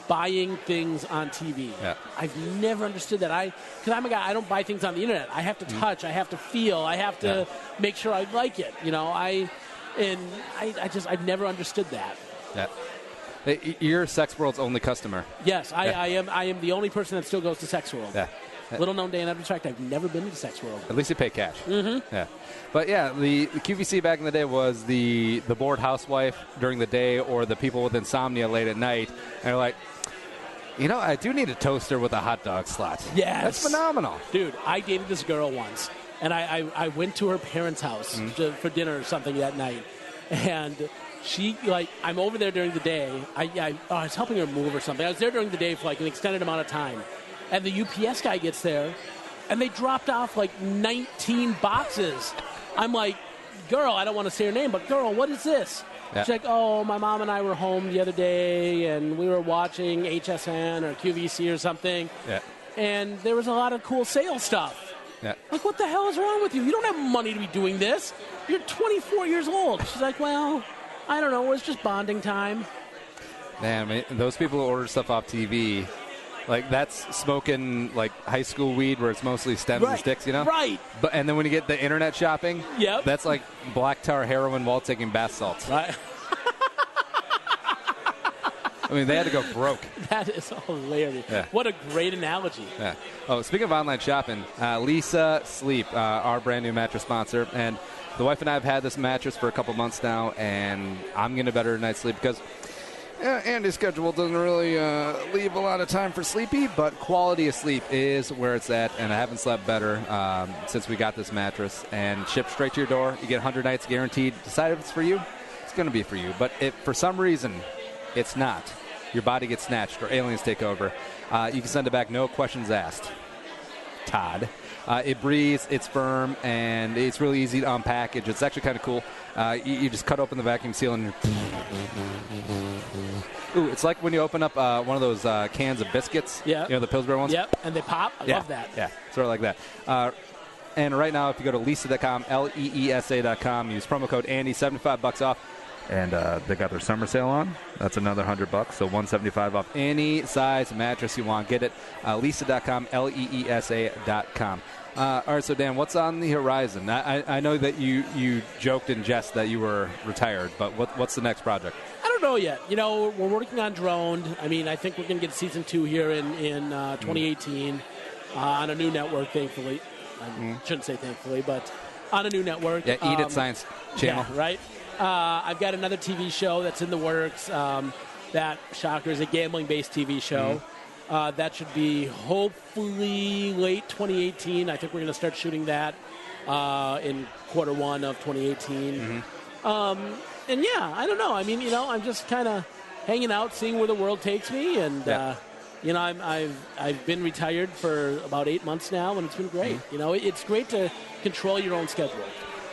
Speaker 2: buying things on TV.
Speaker 1: Yeah.
Speaker 2: I've never understood that. Because I'm a guy, I don't buy things on the internet. I have to touch. I have to feel. I have to make sure I like it. I've never understood that.
Speaker 1: Yeah. You're Sex World's only customer.
Speaker 2: Yes, I am the only person that still goes to Sex World.
Speaker 1: Yeah.
Speaker 2: Little known Dan Edwards fact, I've never been to Sex World.
Speaker 1: At least you pay cash. Yeah. But yeah, the QVC back in the day was the bored housewife during the day or the people with insomnia late at night. And they're like, I do need a toaster with a hot dog slot.
Speaker 2: Yes.
Speaker 1: That's phenomenal.
Speaker 2: Dude, I dated this girl once, and I went to her parents' house for dinner or something that night. And she, I'm over there during the day. I was helping her move or something. I was there during the day for an extended amount of time. And the UPS guy gets there, and they dropped off 19 boxes. I'm like, girl, I don't want to say her name, but girl, what is this?
Speaker 1: Yeah.
Speaker 2: She's like, oh, my mom and I were home the other day, and we were watching HSN or QVC or something.
Speaker 1: Yeah.
Speaker 2: And there was a lot of cool sales stuff.
Speaker 1: Yeah.
Speaker 2: What the hell is wrong with you? You don't have money to be doing this. You're 24 years old. She's like, well, I don't know. It was just bonding time.
Speaker 1: Man, those people who order stuff off TV, that's smoking high school weed where it's mostly stems and sticks,
Speaker 2: Right.
Speaker 1: And then when you get the internet shopping, that's like black tar heroin while taking bath salts.
Speaker 2: Right.
Speaker 1: They had to go broke.
Speaker 2: That is hilarious.
Speaker 1: Yeah.
Speaker 2: What a great analogy.
Speaker 1: Yeah. Oh, speaking of online shopping, Lisa Sleep, our brand new mattress sponsor, and the wife and I have had this mattress for a couple months now, and I'm getting a better night's sleep because Andy's schedule doesn't really leave a lot of time for sleepy, but quality of sleep is where it's at, and I haven't slept better since we got this mattress. And shipped straight to your door. You get 100 nights guaranteed. Decide if it's for you, it's going to be for you. But if for some reason it's not, your body gets snatched or aliens take over, you can send it back, no questions asked. Todd. It breathes, it's firm, and it's really easy to unpackage. It's actually kind of cool. You just cut open the vacuum seal and ooh, it's like when you open up one of those cans of biscuits.
Speaker 2: Yeah.
Speaker 1: The Pillsbury ones.
Speaker 2: Yep, and they pop. I love that.
Speaker 1: Yeah, sort of like that. And right now, if you go to Leesa.com, LEESA.com, use promo code Andy, $75 off. And they got their summer sale on. That's another $100, so $175 off any size mattress you want. Get it. Leesa.com, LEESA.com. All right, so Dan, what's on the horizon? I know that you joked in jest that you were retired, but what's the next project?
Speaker 2: I don't know yet. We're working on Droned. I think we're going to get season 2 here in 2018 on a new network, thankfully. I shouldn't say thankfully, but on a new network.
Speaker 1: Yeah, Eat It Science Channel.
Speaker 2: Yeah, right. I've got another TV show that's in the works. That, shocker, is a gambling-based TV show. That should be hopefully late 2018. I think we're going to start shooting that in quarter 1 of 2018. And yeah, I don't know. I'm just kind of hanging out, seeing where the world takes me. And, I've been retired for about 8 months now, and it's been great. It's great to control your own schedule.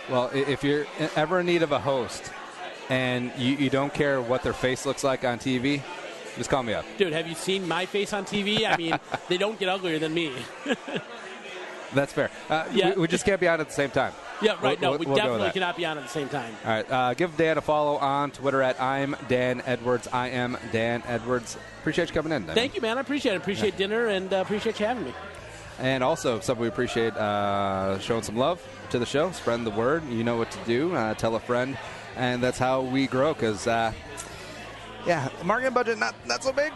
Speaker 1: Well, if you're ever in need of a host and you don't care what their face looks like on TV, just call me up.
Speaker 2: Dude, have you seen my face on TV? They don't get uglier than me.
Speaker 1: That's fair. We just can't be on at the same time.
Speaker 2: Yeah, right.
Speaker 1: We'll
Speaker 2: Definitely cannot be on at the same time.
Speaker 1: All right. Give Dan a follow on Twitter at I'm Dan Edwards. I am Dan Edwards. Appreciate you coming in, Dan.
Speaker 2: Thank you, man. I appreciate it. Appreciate dinner, and appreciate you having me.
Speaker 1: And also, something we appreciate showing some love to the show, spreading the word. You know what to do. Tell a friend. And that's how we grow because, marketing budget, not so big.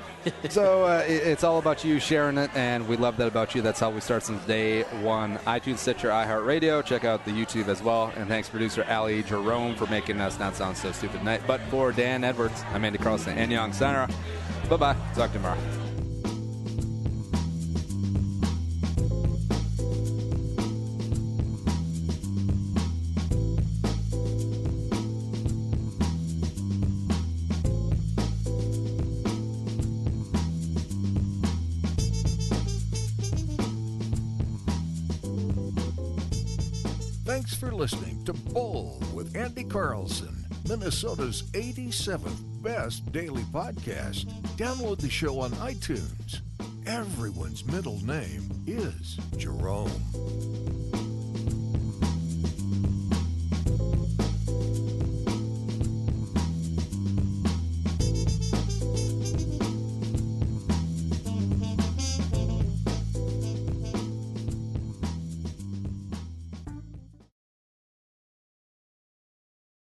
Speaker 1: So it's all about you sharing it, and we love that about you. That's how we start since day one. iTunes, Stitcher, iHeartRadio. Check out the YouTube as well. And thanks, producer Ali Jerome, for making us not sound so stupid tonight. But for Dan Edwards, I'm Andy Carlson and Young Center. Bye-bye. Talk tomorrow.
Speaker 3: Thanks for listening to Bull with Andy Carlson, Minnesota's 87th best daily podcast. Download the show on iTunes. Everyone's middle name is Jerome.